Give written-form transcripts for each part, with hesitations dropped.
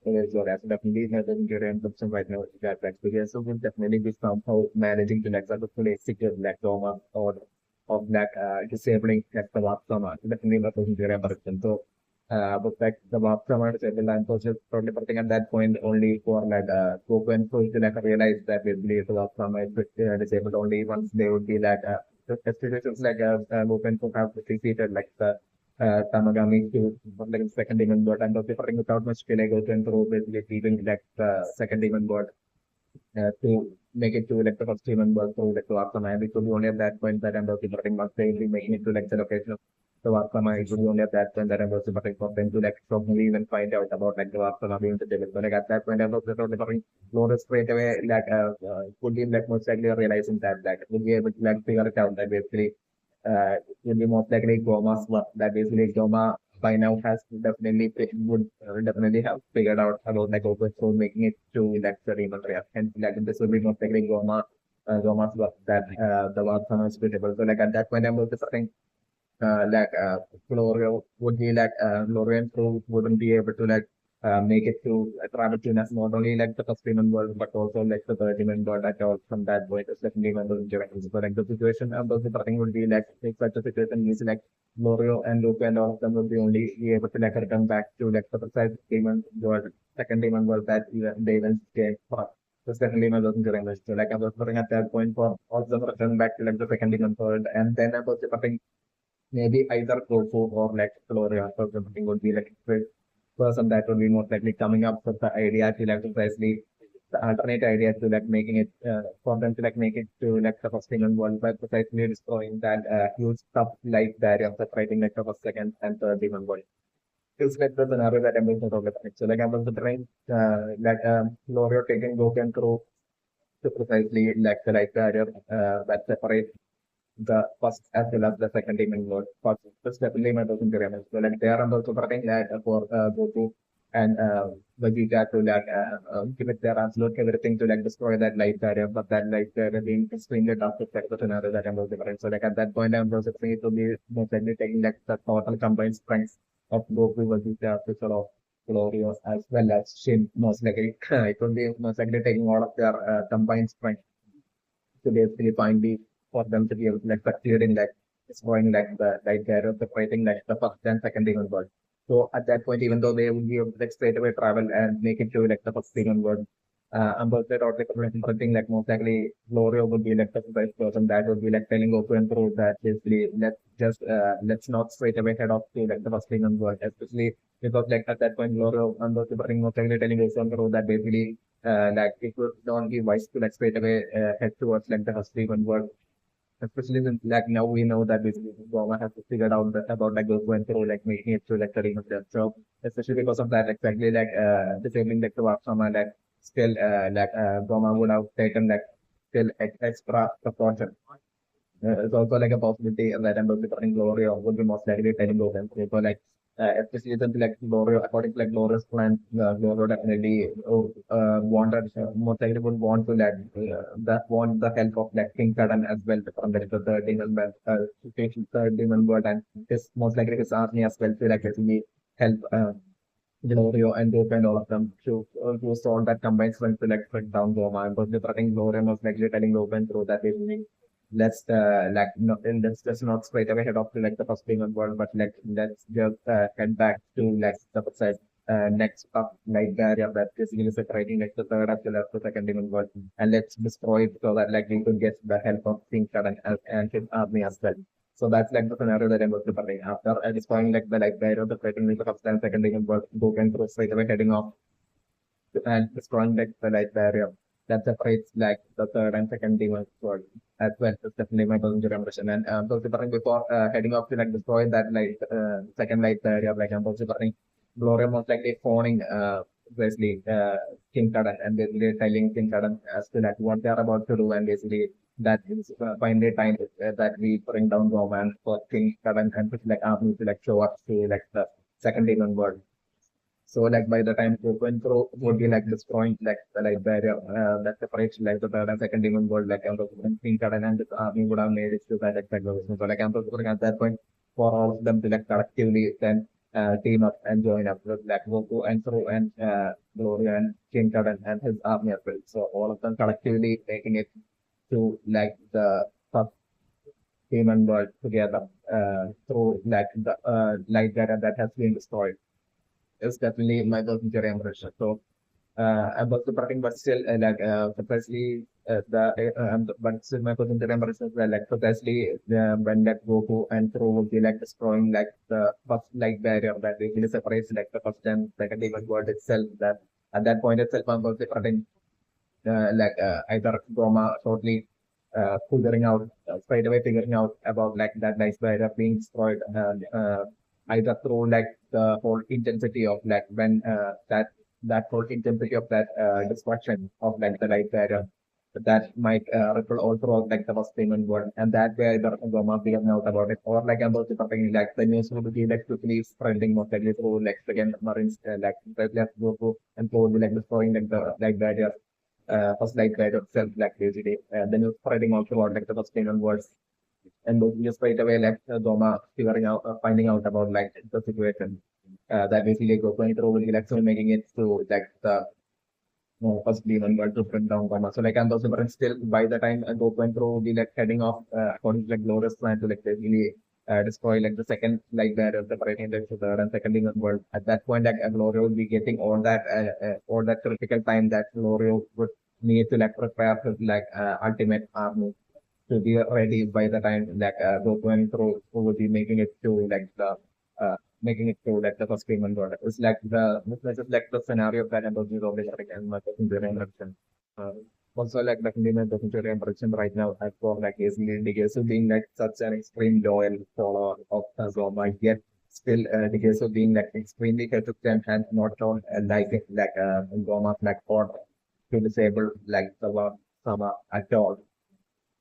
well as definitely having your encryption right now that like because so will definitely be somehow managing to like successfully secure like Roma or of like disabling like the WAP definitely not looking your encryption. So but like the WAP command is able and so just probably putting at that point only for like open so to like realize that basically the WAP command is disabled only once they would be like the situations like open to have defeated like the Tamagami to like the second demon god and also putting without much skill I go to through basically leaving like the second demon god to make it to like the first demon god through like the Wakama and it will be only at that point that I'm also putting must say be making it to like the location of the Wakama it will be only at that point that I'm also putting for them to like strongly even find out about like the Wakama being the devil. So like at that point I'm also putting Lotus straight away like would be like most likely realizing that would be able to like figure it out that basically will be most likely Goma's work. That basically Goma by now has definitely would definitely have figured out about like open source making it to like the remote react. And like this will be most likely Goma's work that the work is suitable. So like at that point I'm also saying like Florio would be like Lorian Crew wouldn't be able to like make it to travel to not only like the first demon world but also like the third demon world at all from that point the second demon world interactions. So like the situation about the thing would be like if such a situation is like Lorio and Luke and all of them would be only be able to like return back to like the precise demon world, second demon world that they even came for. The second demon wasn't during this. So like I was looking at that point for all of them return back to like the second demon world and then I was maybe either Corfu or like Gloria or something would be like a person that would be most likely coming up with the idea to like precisely the alternate idea to like making it for them to like make it to like the first England world by precisely destroying that huge stuff like barrier separating like the first, second, and third England world. It's like the scenario that I'm going to talk about. So like I'm going to trying like Gloria taking Goku through to precisely like the light barrier that separate the first as well as the second team involved. First definitely my person Pyramid. So like they are also protecting that for Goku and Vegeta to like give it their absolute everything to like destroy that light barrier, but that light barrier being extremely tough to protect the scenario that I'm different. So like at that point I'm also saying it to be most likely taking like the total combined strength of Goku Vegeta to sort of Glorio as well as Shin most likely. It will be most likely taking all of their combined strength to basically find the for them to be able to like succeed in like destroying like the like they're separating like the first and second demon world. So at that point, even though they would be able to like straight away travel and make it to like the first demon world, Ambassador or like something like most likely Glorio would be like the first person that would be like telling Goku and through that basically let's not straight away head off to like the first demon world, especially because like at that point Glorio and most likely telling Goku and through that basically like it would not be wise to like straight away head towards like the Husky world. Especially since like now we know that basically Goma has figured out about like those went through like making it through like the ring of death. So especially because of that, exactly like disabling like the Wakama like still like Goma would have taken like still extra precaution. It's also like a possibility that I'm becoming Gloria would be most likely telling Logan. So like especially something like Gloria, according to like Gloria's plan, Gloria definitely wanted most likely would want to like that want the help of like King Sudden as well from the third demon world, third demon world and his most likely his army as well to like actually help Glorio and Duke and all of them to solve that combined strength to like bring down Goma. And because I think Gloria was likely telling Logan through that basically let's like no, and let's just not straight away head off to like the first demon world, but like let's just head back to like the side next up like area that basically separating like the third as well as the second demon world, and let's destroy it so that like we could get the help of King Sudden and his army as well. So that's like the scenario that I'm going to bring. After destroying like the light barrier, the fighting with the first and second demon world, Goku and through straight away heading off and destroying like the light barrier that separates like the third and second demon world as well. It's definitely my personal impression. And so before heading off to like destroy that light second light barrier, like I'm also Gloria most likely phoning basically King Sudden and basically telling King Sudden as to like what they are about to do and basically that is finally time that we bring down Roman for King Sudden and put like army to like show up to like the second demon world. So like by the time open throw would be like destroying like the light barrier that separates like the third and second demon world like out of King Sudden and the army would have made it to that exact location. So like I'm at that point for all of them to like collectively then team up and join up with like Goku and Through and Gloria and King Kadan and his army as well. So all of them collectively making it to like the first human world together through like the light that has been destroyed. It's definitely my personal impression. So about the parting, but still, precisely but still my person remember is well, like precisely when that Goku and Through would be like destroying like the first light barrier that really separates like the first and second even world itself. That at that point itself, I'm also parting either Goma shortly figuring out straight away figuring out about like that nice barrier being destroyed either through like the whole intensity of like when that whole intensity of that destruction of like the light barrier that might ripple all throughout like the first payment world and that way either Goma figuring out about it or like about something like the news would be like quickly spreading most likely through like again Marines like left Goku and probably like destroying like the light barrier first light guide itself, like basically, then you're spreading out throughout like the first 10 words, and you straight away like Doma figuring out, finding out about like the situation. That basically goes going through will like so making it to like the first demon world to print down Doma. So like and those different still by the time Goku went through the like heading off according to like Glorious plan to like basically destroy like the second like that separating the third and second demon world. At that point, like Glorio would be getting all that critical time that Glorio would need to like prepare his like ultimate army to be ready by the time like Goku and through who would be making it to like the making it to like the first payment order. It's like this is like the scenario that I'm talking about like and my secondary impression. Also like the Indian secondary impression right now I for like is Digesu being like such an extreme loyal follower of Zoma yet still Digesu being like extremely hesitant and not on like Zoma's like order to disable like Sama at all.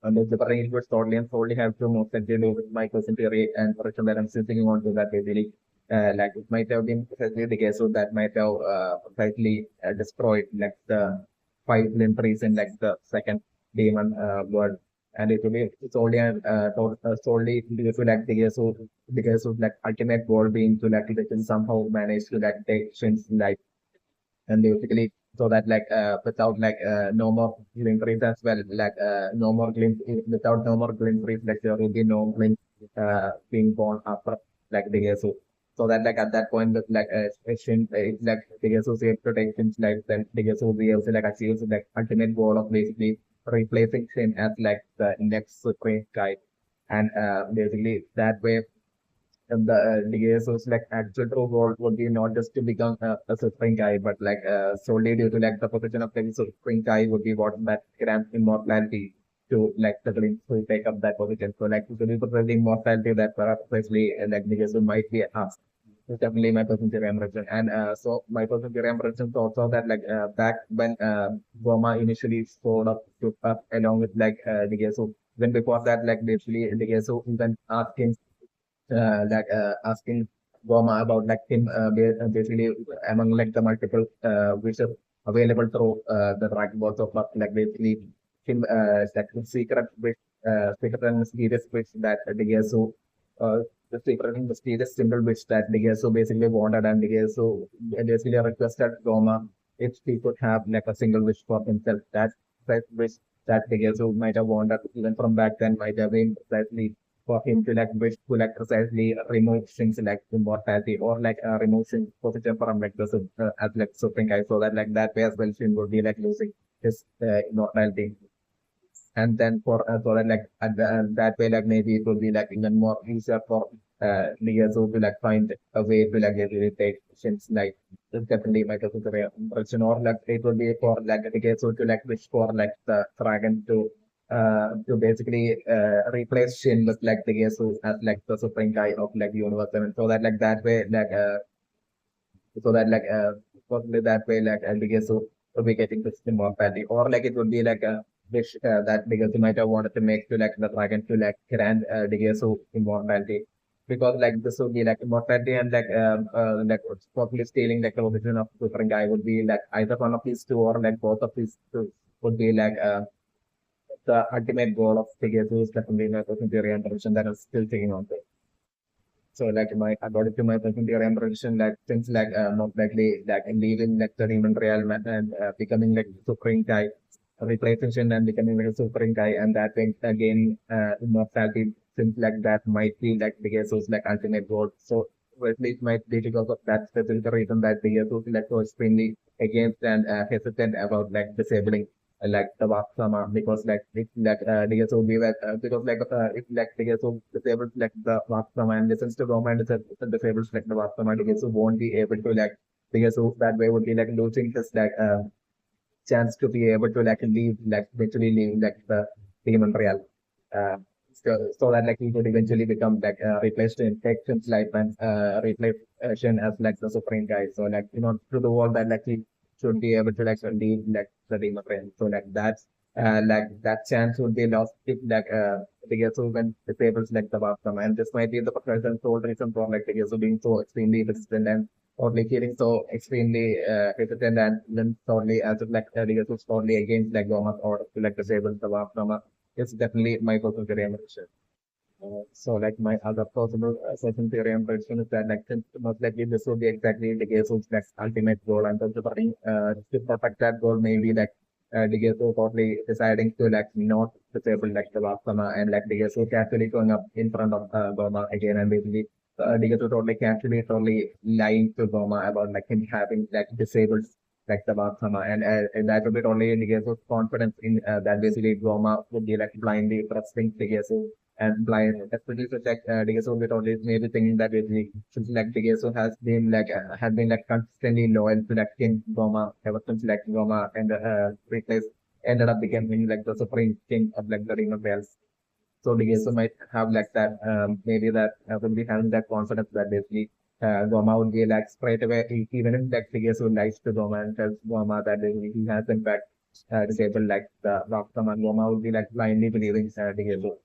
And if the brain was totally and solely have to most likely do with my theory and correction that I'm sitting on to that basically. Like it might have been precisely the case so that might have precisely destroyed like the five limb trees in like the second demon world. And it will be solely solely due to like the case of like ultimate goal being to like they can somehow manage to like take Shin's life and basically so that like without like no more glimpses as well like no more glimpse without no more glimpses like there will be no glimpse being born after like the Yesu. So that like at that point that like it's like the Yesu safe protections like then the Yesu will be also like achieves like ultimate goal of basically replacing Shin as like the next supreme guy and basically that way the Yesus like actual true goal would be not just to become a supreme guy, but like solely due to like the position of the supreme guy would be what that grants immortality to like the Glins to take up that position. So like to be the immortality that perhaps precisely like the Yesus might be asked. It's definitely my personal impression. And so my personal impression is also that like back when Goma initially showed up to up along with like the Yesu. When before that, like basically the Yesu even asking asking Goma about like him basically among like the multiple wishes available through the Dragon Balls of Luck, like basically him like the secret wish, secret and mysterious wish that Digesu, the secret and mysterious symbol wish that Digesu basically wanted and Digesu basically requested Goma if he could have like a single wish for himself. That wish that Digesu might have wanted even from back then might have been precisely for him to like wish to like precisely remove things like immortality or like remove things position from like the as like suffering guy so that like that way as well Shin would be like losing his immortality and then for so that like that way like maybe it will be like even more easier for Liazu to like find a way to like really take Shin's life. It's definitely my impression or like it will be for like Liazu to like wish for like the dragon to basically replace Shin with like the Yesu as like the supreme guy of like the universe and so that like that way like so that like possibly that way like the Yesu will be getting this immortality or like it would be like a wish that the Yesu might have wanted to make to like the dragon to like grant the Yesu immortality because like this would be like immortality and like possibly stealing like the position of supreme guy would be like either one of these two or like both of these two would be like the ultimate goal of Pegasus is definitely not a theory and direction that is still taking on. So like my according to my personal theory and prediction, like things like most likely like leaving like the human realm and becoming like supreme guy, replacing and becoming like a supreme guy, and that thing again immortality, things like that might be like the Jesus like ultimate goal. So firstly, it might be because of that specific reason that the Jesus like so extremely against and hesitant about like disabling like the Vaksama because like if like the so we were because like if like the so disabled like the Vaksama and listens to Roma and disabled like the Vaksama the so won't be able to like the so that way would be like losing his like chance to be able to like leave like eventually leave like the human real. Uh, so that like he could eventually become like replaced in Texan's life and replacement as like the supreme guy. So like through the world that like he should be able to like leave like the demon realm. So like that chance would be lost if like the Yesu when disables like the Baptism. And this might be the present sole reason for like the Yesu being so extremely resistant and totally feeling so extremely hesitant and then totally as if like Diaz was totally against like Gomez or to like disable the Wapnama. It's definitely my personal theory and prediction. So like my other possible certain theory and prediction is that like since most likely this will be exactly the case of like ultimate goal and considering to protect that goal maybe like the case of totally deciding to like not disable like the Wapnama and like the case of actually going up in front of Goma again and basically Diaz was totally lying to Goma about like him having like disabled like the Wapnama and that would be totally in the case of confidence in that basically Goma would be like blindly trusting the case and blind, especially such like DSO with always maybe thinking that basically since like DSO has been like consistently loyal to like King Goma ever since like Goma and replaced ended up becoming like the supreme king of like the Ring of Bells. So DSO might have like that maybe that will be having that confidence that basically Goma would be like straight away even if like DSO lies to Goma and tells Goma that basically he has in fact disabled like the Rocktham and Goma would be like blindly believing DSO.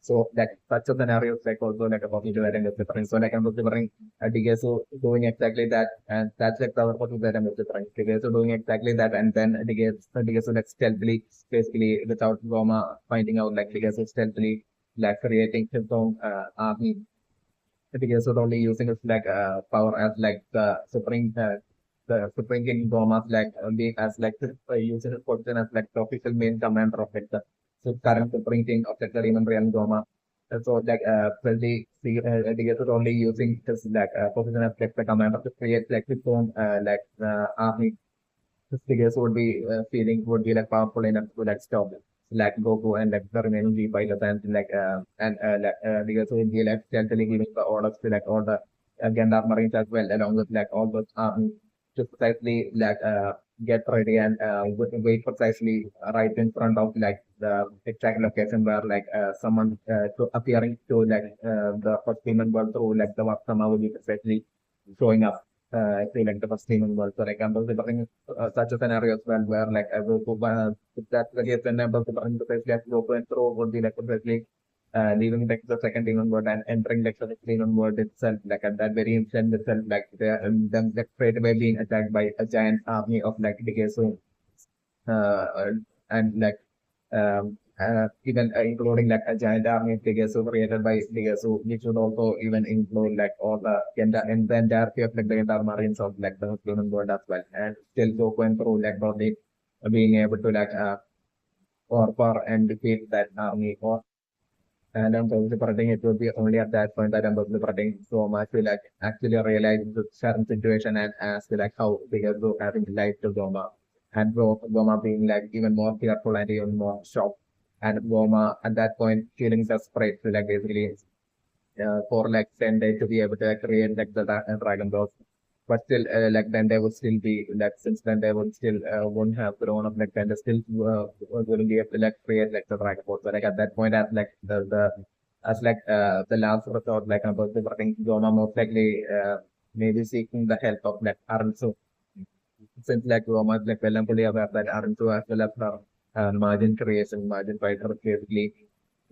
So like such a scenarios like also like about wearing is different. So like I'm just different DKSO doing exactly that and that's like the what that I'm different. DKSO doing exactly that and then DKSO like stealthily basically without Roma finding out like DKSO stealthily like creating his own army. DKSO only using his like power as like the Supreme King Roma's like being as like using his position as like the official main commander of it. So current Supreme King of the Demon Realm Roma. So like probably the is only using his like position as like the commander to create like his own army. His figures would be feeling would be like powerful enough to like stop like Goku and like the remaining G fighters and because would be like stealthily giving the orders to like all the Gandalf Marines as well along with like all those to precisely get ready and wait precisely right in front of like the exact location where like someone appearing to like the first demon world through like the Vaksama will be precisely showing up. I feel like the first demon world. So like I'm considering such a scenario as well where like I will go if that's the case then I'm considering precisely as Goku and throw would be like precisely leaving like the second demon world and entering like the demon world itself, like at that very instant itself, like them like straight away being attacked by a giant army of like decay. So and like even including like a giant army of decay so created by decay. So which would also even include like all the and the entirety of like the entire marines of like the demon world as well. And still go going through like probably being able to like or and defeat that army or and I'm separating it would be only at that point that I'm separating so much to like actually realize the certain situation and ask like how they are having life to Goma and Goma being like even more fearful and even more shocked and Goma at that point feeling desperate to like basically for like 10 days to be able to like, create like the dragon doors. But still, like then they would still be like since then they would still won't have grown up like then they still wouldn't be able to like create like the dragon board. So like at that point, as like the as like the last resort, like about the thing, Goma most likely maybe seeking the help of like Aransu. Since like Goma is like well and fully aware that Aransu as well as her margin creation, margin fighter basically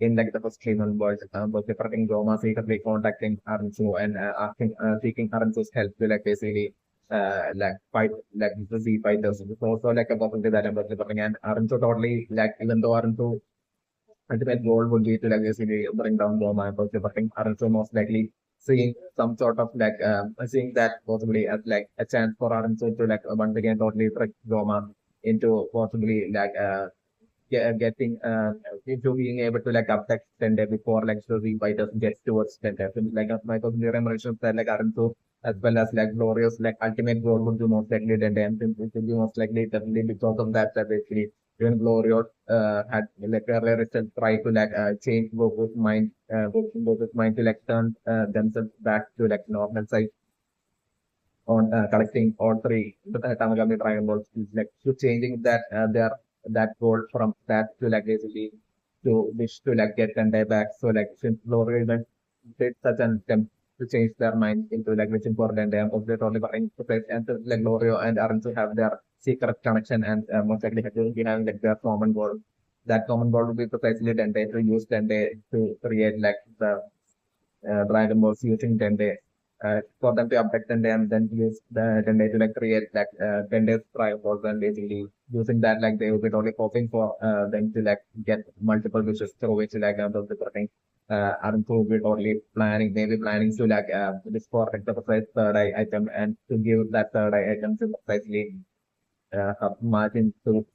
in like the first Cleveland boys, was preferring Goma secretly contacting Aransu and asking, seeking Aransu's help to like basically like fight like the Z fighters. So like a possibility that I'm preferring and Aransu totally like even though Aransu ultimate goal would be to like basically bring down Goma, but preferring Aransu most likely seeing some sort of seeing that possibly as like a chance for Aransu to like once again totally trick Roma into possibly getting into being able to like abduct Tende before like so the fighters get towards Tende. So, like Michael Nira mentioned that like Aransu as well as like Glorious like ultimate goal would be most likely Tende, and it will be most likely definitely because of that basically even Glorious had like earlier itself tried to change Goku's mind Goku's mind to like turn themselves back to like normal side on collecting all three Tamagami Dragon Balls is like to changing that goal from that to like basically to wish to like get Tendai back. So like since L'Oreal even did such an attempt to change their mind into like wishing for Tendai and of only buying to place and so, like L'Oreal and Aranzu have their secret connection and most likely have to be having like their common goal. That common goal would be precisely Tendai to use Tendai to create like the Dragon Balls using Tende for them to abduct Tende and then use the Tende to like create like Tende's Dragon Balls and basically using that like they will be totally hoping for them to like get multiple wishes through which like those different things. Arun will be totally planning, maybe planning to this for like the precise third eye item and to give that third eye item to precisely margin to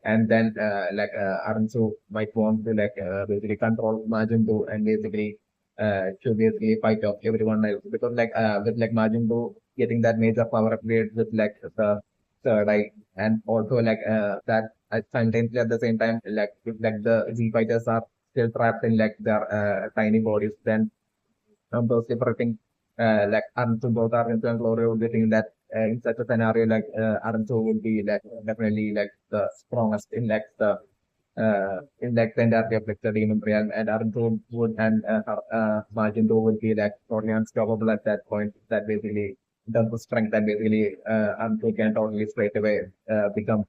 and then Aransu might want to basically control Majin Buu and basically to basically fight off everyone else because with like Majin Buu getting that major power upgrade with like the third eye and also that simultaneously at the same time if like the Z fighters are still trapped in like their tiny bodies then those different like Arantu, both Arantu and Gloria would be thinking that in such a scenario, Arantu would be like definitely like the strongest in like the entirety of like the demon realm, and Arantu would and Majindu would be like totally unstoppable at that point. That basically in terms of strength, that basically Arantu can totally straight away become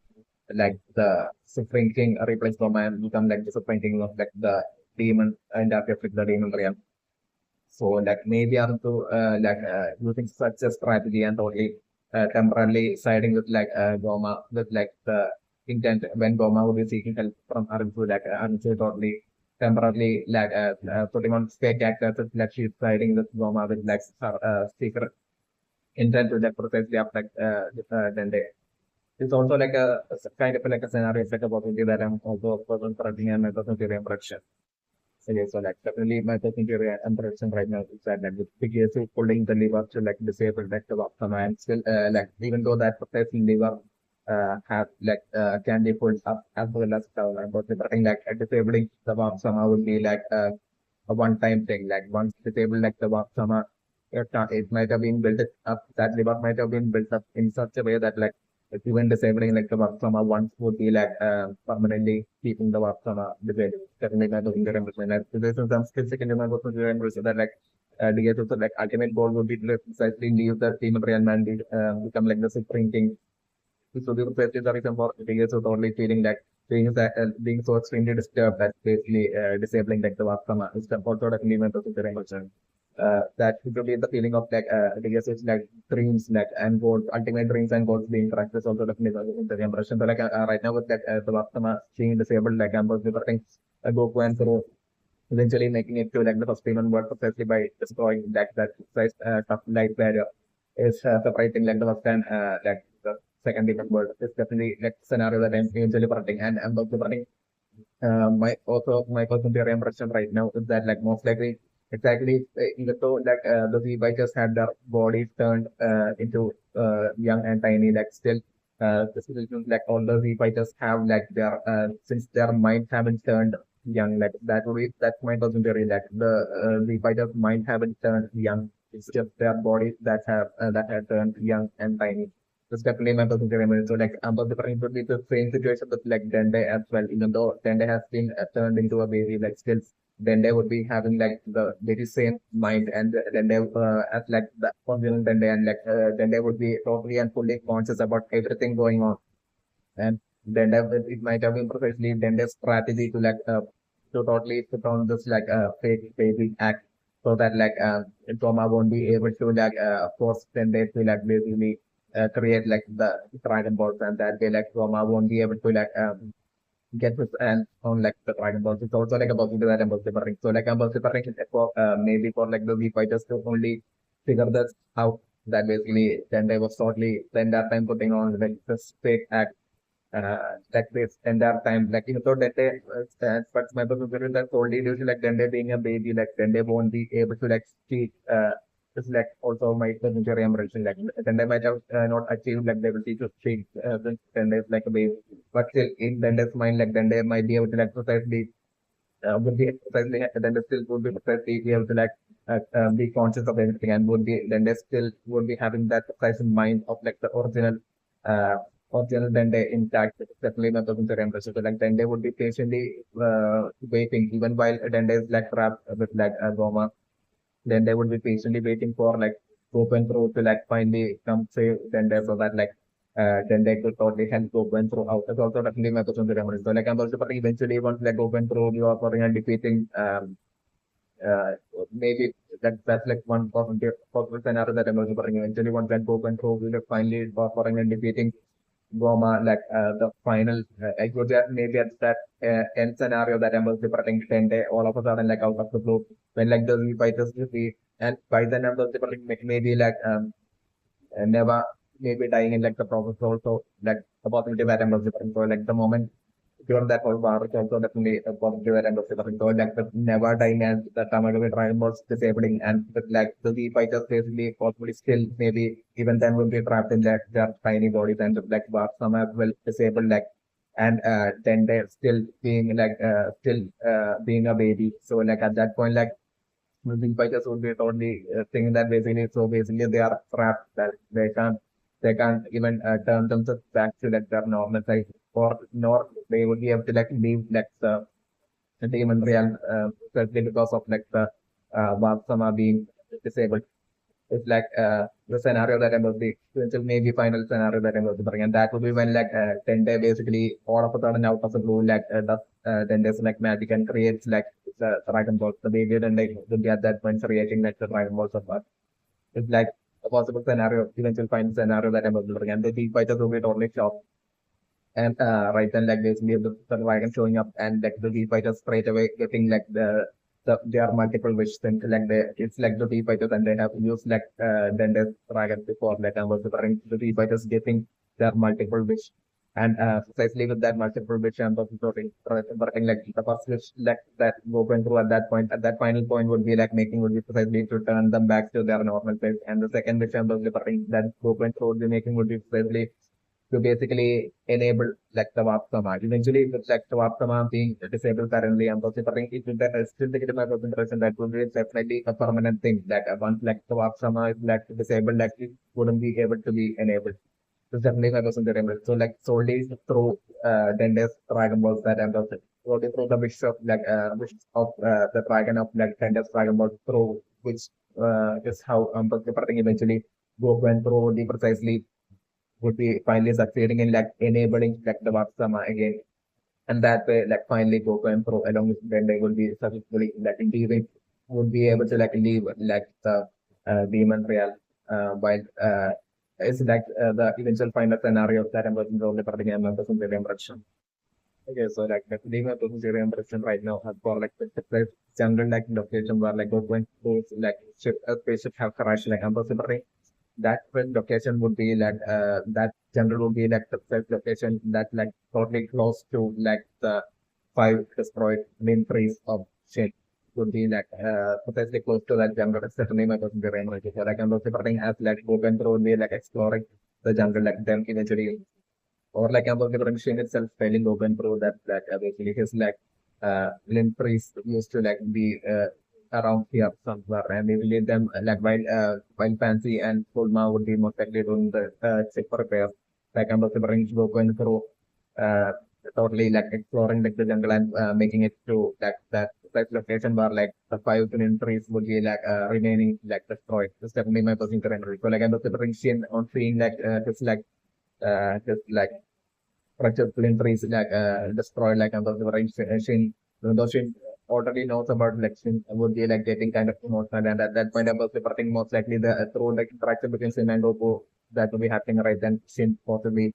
like the Supreme King, replace Roma and become like the Supreme King of like the demon entirety of like the demon realm. So like maybe also using such a strategy and only temporarily siding with Goma with like the intent when Goma would be seeking help from Arunsu Arunsu totally temporarily putting on fake actors like she's siding with Goma with like her secret intent to like precisely affect then they it's also like a kind of like a scenario set about that I'm also a person correcting and method of production. So yeah, so like definitely my personal impression right now is that like with PKC pulling the lever to like disable like the Vapsama and still even though that protecting lever have can be pulled up as well as down but the thing disabling the Vapsama would be a one time thing. Like once disabled like the Vapsama it might have been built up that lever might have been built up in such a way that if even disabling like the Vaksama once would be permanently keeping the Vaksama disabled. Definitely not doing the reimbursement. Like there's some specific in the reimbursement that DS also like ultimate goal would be to precisely leave the team of Real Madrid become like the supreme king. So the precisely the reason for DS was only feeling being so extremely disturbed that basically disabling like the Vaksama is also definitely not the reimbursement that would be the feeling of I guess it's like dreams and goals, ultimate dreams and goals being tracked is also definitely the impression. So right now with the Vaktama being disabled, I'm preferring Goku and Zoro eventually making it to like the first demon world precisely by destroying that size tough light barrier is separating like the first and the second demon world. It's definitely like scenario that I'm eventually predicting and I'm also predicting my personal theory impression right now is that most likely exactly even though the Z bikers had their bodies turned into young and tiny still the situation all the Z bikers have their since their minds haven't turned young that would be that my personal theory the Z bikers mind haven't turned young it's just their bodies that have turned young and tiny. That's definitely my personal theory. So but the it would be the same situation with Dende as well. Even though Dende has been turned into a baby, still Dende would be having the very same mind and Dende as the original Dende and Dende would be totally and fully conscious about everything going on. And Dende it might have been precisely Dende's strategy to to totally put on this fake baby act so that Toma won't be able to force Dende to basically create the Dragon Balls and that way Toma won't be able to get his hands on like the Dragon Balls. It's also like about that and ring. So like about ring is for maybe for like the V fighters to only figure that out. That basically then they was totally the entire time putting on like this fake act like this entire time. Like you thought that they but my person that only due to like then they being a baby, like then they won't be able to like see just like also my injury emerging like then they might have not achieved like the ability to speak then there's like a baby. But still in then there's mind like then they might be able to exercise the would be exercising then they still would be precisely be able to like be conscious of everything and would be then they still would be having that precise mind of like the uh original then they intact definitely not the temperature. So like then they would be patiently waiting even while then there's like trapped with like a Goma, then they would be patiently waiting for like open through to like finally come save then there so that like then they could totally help open through out. That's also definitely my question to remember. So like I'm also but eventually once like open through you are for and defeating uh maybe that's like one possible scenario that I'm also putting eventually once that open through we will finally for and defeating Goma, like the final, I would say maybe at that end scenario that I was departing 10 day, all of a sudden, like out of the blue, when like the fighters to see, and by then I was departing maybe like never, maybe dying in like the process also, like the possibility that I was departing. So, like the moment during that whole war, it's also definitely a positive that I was departing. So, like the never dying and the Tamil trial was disabling, and like the V fighters basically possibly still maybe even then will be trapped in that their tiny bodies and like some as well disabled like and then they're still being like still being a baby. So like at that point like the fighters would be totally thinking that basically so basically they are trapped that they can't even turn themselves back to like their normal size or nor they would be able to like leave like the demon real especially because of like the Vatsama being disabled. It's like the scenario that I was the potential maybe final scenario that I was bring, and that would be when like Tende basically all of a sudden out of the blue like does Tende's like magic and creates like the Dragon Balls. The baby and like would be at that point creating like the Dragon Balls of Earth. It's like a possible scenario, eventual final scenario that I was bring, and the big fighters will be totally shocked. And right then, like basically the dragon showing up and like the V fighters straight away getting like there are multiple wishes and like it's like the V fighters and they have used like then the dragon before like I was referring to the V fighters getting their multiple wish. And precisely with that multiple wish I'm working like the first wish like that going through at that final point would be like making would be precisely to turn them back to their normal place. And the second wish I'm working that going through the making would be precisely to basically enable like the Vapsama. Eventually, with like the Vapsama being disabled currently, I'm considering it will still take it in my consideration that would be definitely a permanent thing that once like the Vapsama is like disabled, like it wouldn't be able to be enabled. So definitely my consideration. So like solely through Dende's Dragon Balls that I'm considering. Solely through the wish of the dragon of like Dende's Dragon Balls through which is how I'm considering eventually Goku and through the precisely would be finally succeeding in like enabling like the Vaksama again. And that way, like finally Goku and Pro along with Bender will be successfully like leaving, would be able to like leave like the demon real while it's like the eventual final scenario that I'm working on the particular members of the impression. Okay, so like the demon of the impression right now has for like the general like location where like Goku and Pro like ship a spaceship have crashed like impossible that when location would be like that general would be like the first location that like totally close to like the five destroyed main trees of shit would be like potentially close to that jungle. That's certainly my person the rainbow. So like I'm also starting as like open through would be like exploring the jungle like then eventually or like I'm also the machine itself failing open through that like basically his like limb trees used to like be around here somewhere, and we will leave them like while Fancy and Fulma would be most likely doing the check for repairs. Like I'm also bringing going through uh, totally like exploring like the jungle and making it to like that location where like the five twin trees would be like remaining like destroyed. That's definitely my personal current. So like I'm also bringing on seeing like just like fractured trees like destroyed like I'm also bringing Shin. Those Shin already knows about like Shin would be like getting kind of emotional, and at that point I was reporting most likely the through like interaction between Shin and Goku that will be happening right then Shin possibly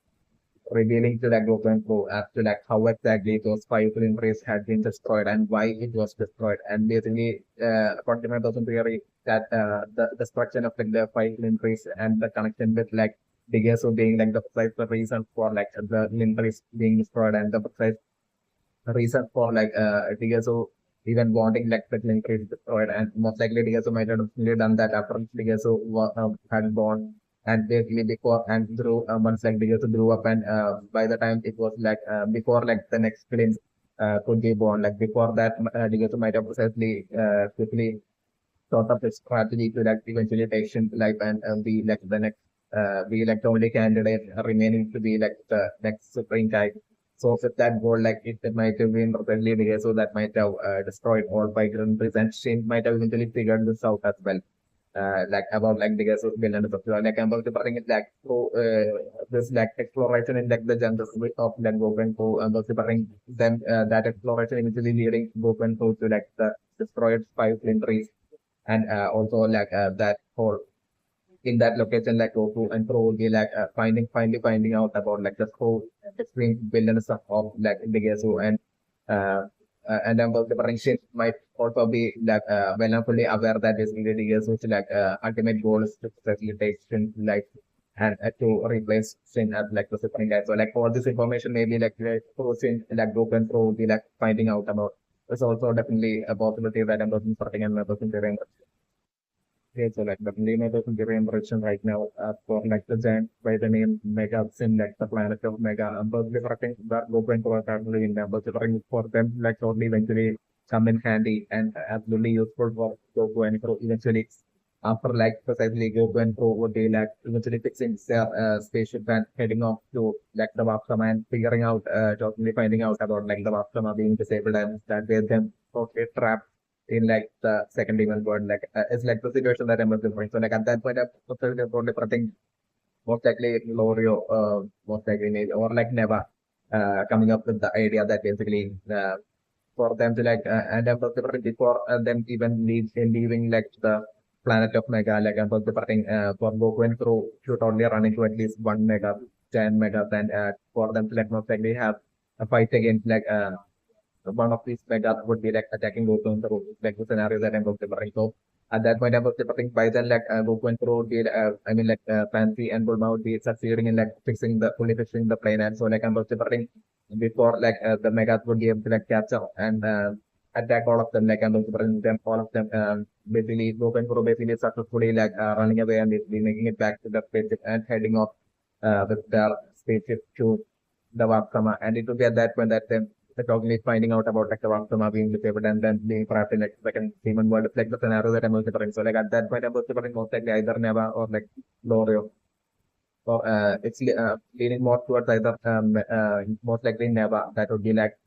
revealing to like Goku and Pro as to like how exactly those five cylinders had been destroyed and why it was destroyed. And basically, according to my person theory, that the destruction of like the five cylinders and the connection with like Pegasus being like the precise reason for like the cylinders being destroyed and the precise reason for like Pegasus even wanting like the cylinders destroyed. And most likely Pegasus might have definitely done that after Pegasus had born and basically before and grew once like Pegasus grew up and by the time it was like before like the next film could be born like before that Pegasus might have precisely quickly sort of a strategy to like eventually take Shin's life and be like the next be like the only candidate remaining to be like the next supreme guy. So with that goal, like it might have been probably there, so that might have destroyed all by countries and Shin might have eventually figured this out as well. Like about like the villain and stuff. Like about the thing is like so this like exploration in like the jungles of like Goku and Po and also them that exploration eventually leading Goku and Po to like the destroyed five trees and also like that whole in that location like Goku and Pro will be like finding out about like the whole extreme villainous of like Bigesu uh, and then the friendship might also be like well and fully aware that basically Bigesu's like ultimate goal is to facilitate Shin's life and to replace Shin as like the supreme guy. So like all this information maybe like Pro Shin like Goku and Pro will be like finding out about. It's also definitely a possibility that I'm looking for and I'm looking for. Yeah, so like the name of the generation right now for like the giant by the name Megath in like the planet of Mega but different that Goku and Kurata actually in but different for them like only eventually come in handy and absolutely useful for Goku and Kuro eventually after like precisely Goku and Kuro would be like eventually fixing their spaceship and heading off to like the Vapsama and figuring out totally finding out about like the Vapsama being disabled and that way them totally trapped in like the second demon world. Like it's like the situation that I'm looking. So like at that point, I'm totally think most likely Lorio, most likely maybe or like Neva, coming up with the idea that basically for them to like and I'm totally before them even leaving like the planet of Mega. Like I'm totally for Goku and Crew should only run into at least one Mega, 10 Mega, and for them to like most likely have a fight against like one of these Megath would be like attacking Goku and Kuro, like the scenario that I'm considering. So at that point, I'm considering by then like Goku and Kuro would be, I mean like Fancy and Bulma would be succeeding in like fully fixing the plane. And so like I'm considering before like the Megath would be able to like catch up and attack all of them. Like I'm considering them, all of them. Basically, Goku and Kuro basically successfully like running away and basically making it back to the spaceship and heading off with their spaceship to the Wakama. And it would be at that point that them the cognitive finding out about like the Wakama being disabled and then being trapped in like second demon world. It's like the scenario that I'm considering. So like at that point I'm considering most likely either Neva or like Lorio. So it's leaning more towards either most likely Neva. That would be like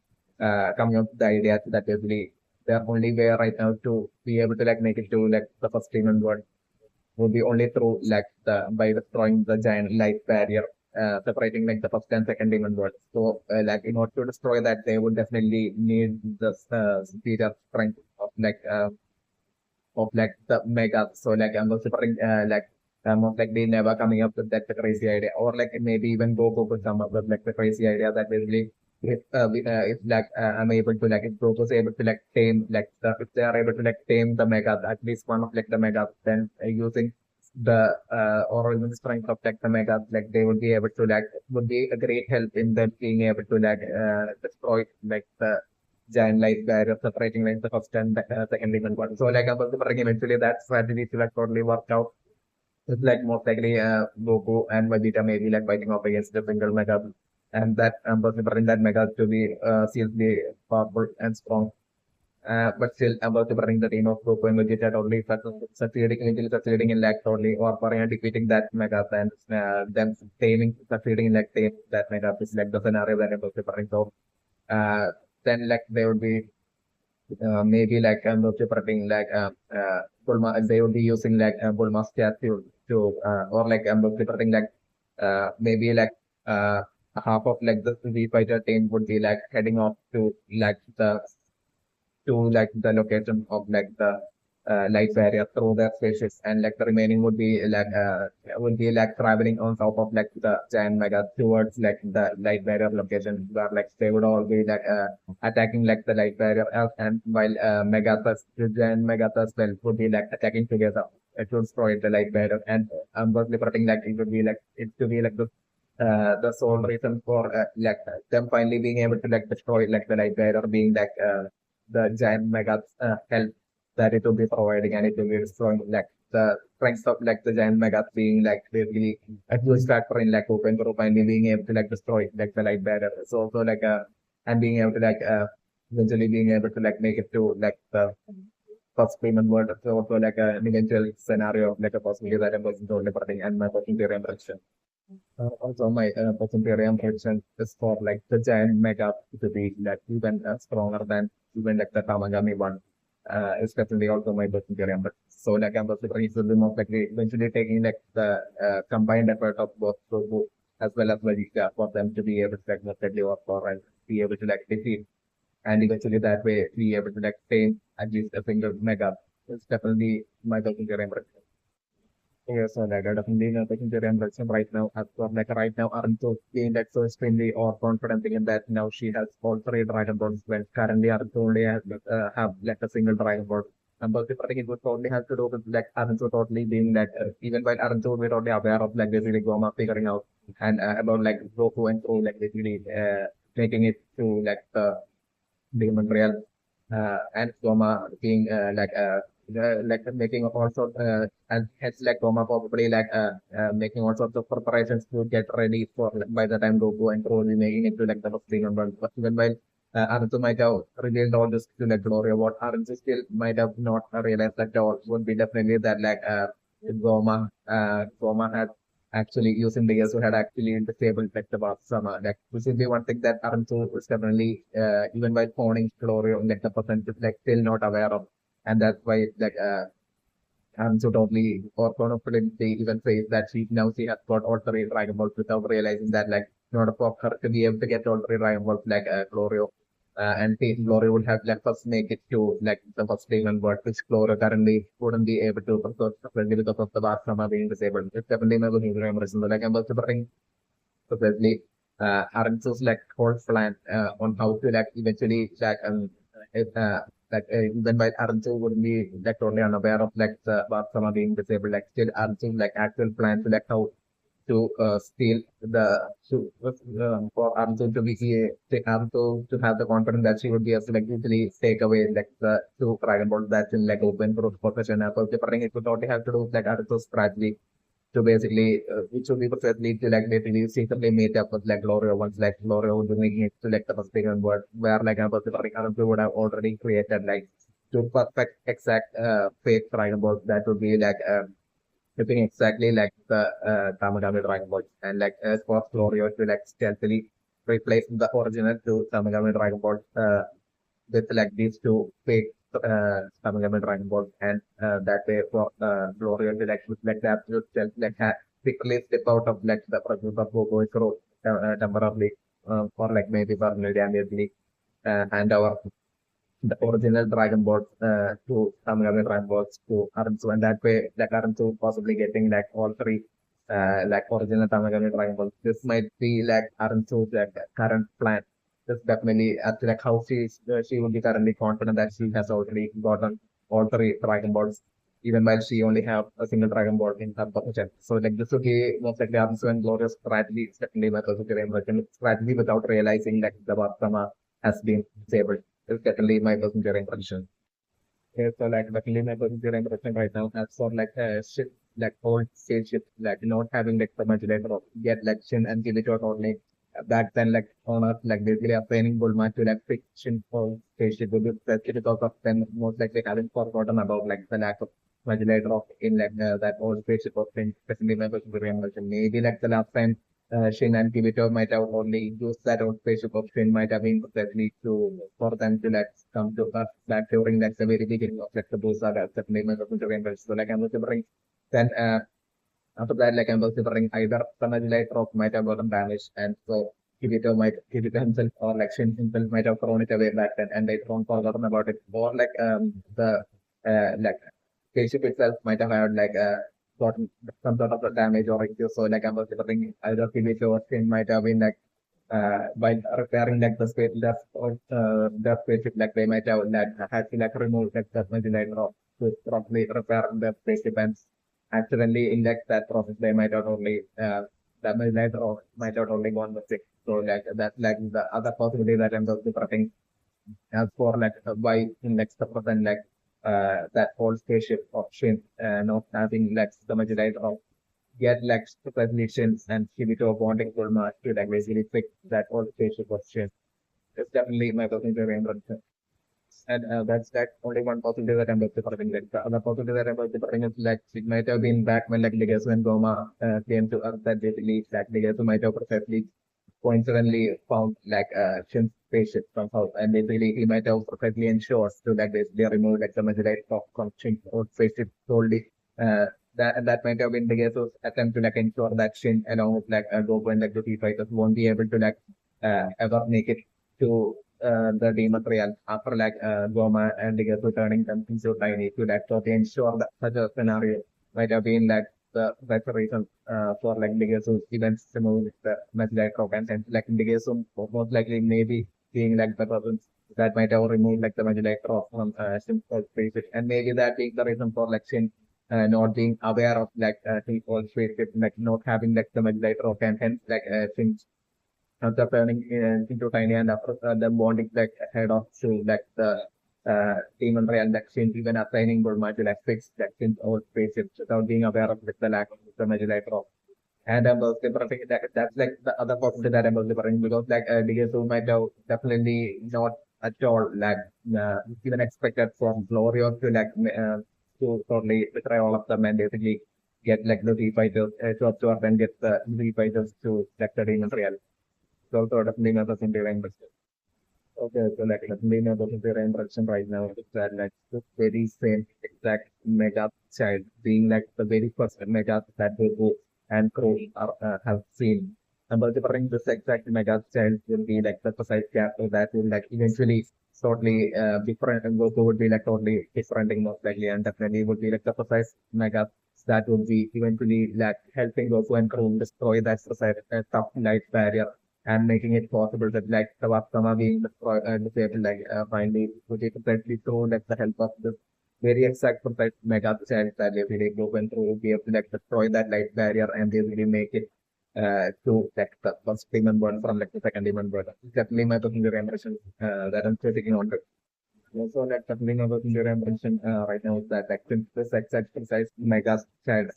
coming up with the idea that basically the only way right now to be able to like make it to like the first demon world would be only through like the by destroying the giant light barrier separating like the first and second demon world. So like in order to destroy that, they would definitely need the superior strength of like the mega. So like I'm also putting most likely never coming up with that crazy idea, or like maybe even Goku could come up with like the crazy idea that basically if like I'm able to like if Goku's able to like tame like if they are able to like tame the mega at least one of like the mega then using the or even the strength of like the mega like they would be able to like would be a great help in them being able to like destroy like the giant light barrier separating like the first and the second demon one. So like about the eventually that strategy to like totally worked out. It's like most likely Goku and Vegeta maybe like fighting off against the single Mega and that considering that Mega to be seriously powerful and strong. But still about to bring the team of Goku and Vegeta totally succeeding in like totally or defeating that Mega and then succeeding in like tame that Mega is like the scenario that I'm preparing. So uh, then like they would be maybe like prepping like Bulma, they would be using like Bulma statue to or like prepping like maybe like uh, half of like the fighter team would be like heading off to like the location of like the light barrier through their spaceships, and like the remaining would be like traveling on top of like the giant mega towards like the light barrier location where like they would all be like attacking like the light barrier, and while Megathus, the giant Megathus well would be like attacking together. It would destroy the light barrier, and was liberating like it to be like the sole reason for them finally being able to like destroy like the light barrier being like the giant mega help that it will be providing, and it will be destroying like the strength of like the giant mega being like basically a huge factor in like open group finally being able to like destroy like the light barrier. So also like and being able to like eventually being able to like make it to like the first payment world. So also like an eventual scenario of like a possibility that I'm going to liberating and my personal theory and also, my percentarian prediction is for like the giant mega to be like even stronger than even like the Tamagami one. Is definitely also my percentarian. But so like I'm considering it most likely eventually taking like the combined effort of both Tobu as well as Vegeta for them to be able to like definitely work for and be able to like defeat, and eventually that way be able to like tame at least a single mega. It's definitely my percentarian prediction. Yes, so like I definitely know taking the direction right now. As for like right now, Arunto being like so extremely or confident in that now she has all three Dragon Balls. When currently Arunto only has have like a single Dragon Ball. And but I think it would probably have to do with like Arunto totally being like even while Arunto would be totally aware of like basically Goma figuring out and about like Goku and True like basically making it to like the demon realm, and Goma being like making all sorts and hence like Goma probably like making all sorts of preparations to get ready for like, by the time Goku and Krillin making it to like the first demon world. But even while Naruto might have revealed all this to like Gloria, what Naruto still might have not realized that all would be definitely that like Goma had actually using the years who had actually disabled like the Summer. Like which is the one thing that Arantu is definitely even by phoning Florio like the person is like still not aware of. And that's why like Arantu totally or confidently even says that she has got all three Dragon Balls without realizing that like in order for her to be able to get all three Dragon Balls like Florio. And Team Glory would have let us make it to like the first demon world, which Glory currently wouldn't be able to because of the Basama being disabled. It's definitely never going to remember. So like I'm also bring supposedly Aransu's like whole plan on how to like eventually like if, even by Aransu would be like totally unaware of like the Basama being disabled, like still Aransu's like actual plan to like how to steal the for Arjun to be to have the confidence that she would be able to like easily take away like the two Dragon Balls that's in like open for possession. Because the thing it would only have to do with like Arjun's strategy to basically which would be precisely to like basically secretly meet up with like Gloria once like Gloria would be making it to like the first Dragon World where like Arjun would have already created like two perfect exact fake Dragon Balls that would be like looking exactly like the Tamagami Dragon Ball. And like as for Florio to like stealthily replace the original two Tamagami Dragon Balls with like these two fake Tamagami Dragon Balls. And that way for Florio to like with like the absolute stealth like quickly step out of like the presence of Goku's role temporarily for like maybe permanently and hand over the original Dragon Ball to Tamagami Dragon Balls to Arunsu, and that way, like Arunsu possibly getting like all three like original Tamagami Dragon Balls. This might be like Arunsu's like current plan. This definitely as to, like how she would be currently confident that she has already gotten all three Dragon Balls, even while she only have a single Dragon Ball in her possession. So like this would be most likely Arunsu and Glorious strategy, certainly my personal strategy without realizing like the Basama has been disabled. It's definitely my personal impression. Yeah, so like definitely my personal impression right now as for like shit like old stage shit like not having like so much later of get like Shin and Kilicho only back then like on earth like basically a training Bulma to like fiction for stage shit because of them most likely having forgotten about like the lack of much later of in like that old spaceship of thing, especially my personal impression. Maybe like the last time Shin and Kibito might have only used that old spaceship of Shin might have been precisely to for them to like come to us back during like the very beginning of like the Blue Saga, definitely my personal so like I'm considering then after that like I'm considering either Sanaj later of might have gotten damaged and so Kibito himself or like Shin himself might have thrown it away back then and they thrown forgotten about it or like the like spaceship itself might have had like gotten some sort of a damage or issue. So like I was wondering either PVC or skin might have been like while repairing like the space the spaceship like they might have like had to like remove like that much like to properly repair the spaceship and accidentally in like that process they might have only damage like or might have only gone mistake. So like that's like the other possibility that I'm just preferring as for like why in like the present like that whole spaceship option not having like the much like of get like resolutions and give it to a bonding full mark to like basically fix that whole spaceship option. It's definitely my personal favorite. And that's like only one possibility that I'm preferring. Like the other possibility that I'm preferring is like it might have been back when like Legacy and Goma came to Earth that basically like Legacy might have perfectly coincidentally found like a Shin's spaceship somehow and basically he might have perfectly ensured to that basically remove like the majority of from Shin or spaceship solely. Uh, that might have been Legacy's attempt to like ensure that Shin along with like Goku and like the T fighters won't be able to like ever make it to the demon realm after like Goma and Ligesu turning them into tiny to like totally ensure that such a scenario might have been like the best reason for like Ligesu's events to move with the Metalite rock and hence like Ligesu most likely maybe being like the person that might have removed like the Metalite rock from Shin's spaceship and maybe that being the reason for like Shin not being aware of like his own spaceship like not having like the Metalite rock and hence like Shin after turning into tiny and after the bonding like head off to like the demon realm that since even assigning Bulma to like fix that since all spaceships without being aware of like, the lack of the Magellite Rock. And I'm also preferring that's like the other possibility that I'm also preferring because like DSO might have definitely not at all like even expected from Glorio to like to totally betray all of them and basically get like the Z fighters to absorb and get the Z fighters to like the demon realm. So definitely not a simple introduction. Okay, so like definitely not a simple introduction right now. It's that like the very same exact mega child being like the very first mega that we go and Crow are, have seen. And multiplying this exact mega child will be like the precise character that will like eventually totally different and Goku would be like totally different most likely and definitely would be like the precise mega that would be eventually like helping Goku and Crew destroy that precise tough light barrier and making it possible that like the Vastama being disabled like finally would be completely through like the help of this very exact perfect mega chance that they really go and through be able to like destroy that light barrier and they really make it to like the first demon burn from like the second demon burn. Definitely my personal impression that I'm taking on to. Also, like definitely my personal impression right now is that like since this exact precise mega child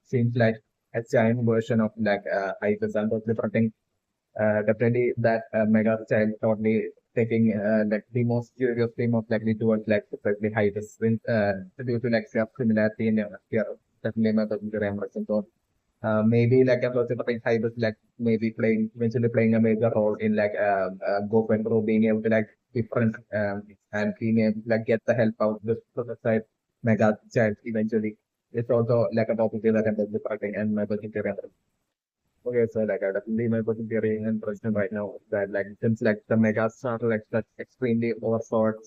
seems like a giant version of like Ibis and the different definitely that mega child totally taking like the most seriously most likely towards like especially high since due to like self similarity in here definitely my particular emerson. So maybe like I'm also playing high like maybe playing eventually playing a major role in like Goku and Bro being able to like different and being able to like get the help out this side mega child eventually. It's also like a topic that I'm developing and my particular okay, so like I definitely my personal theory and prediction right now is that like since like the megas are like such extremely overpowered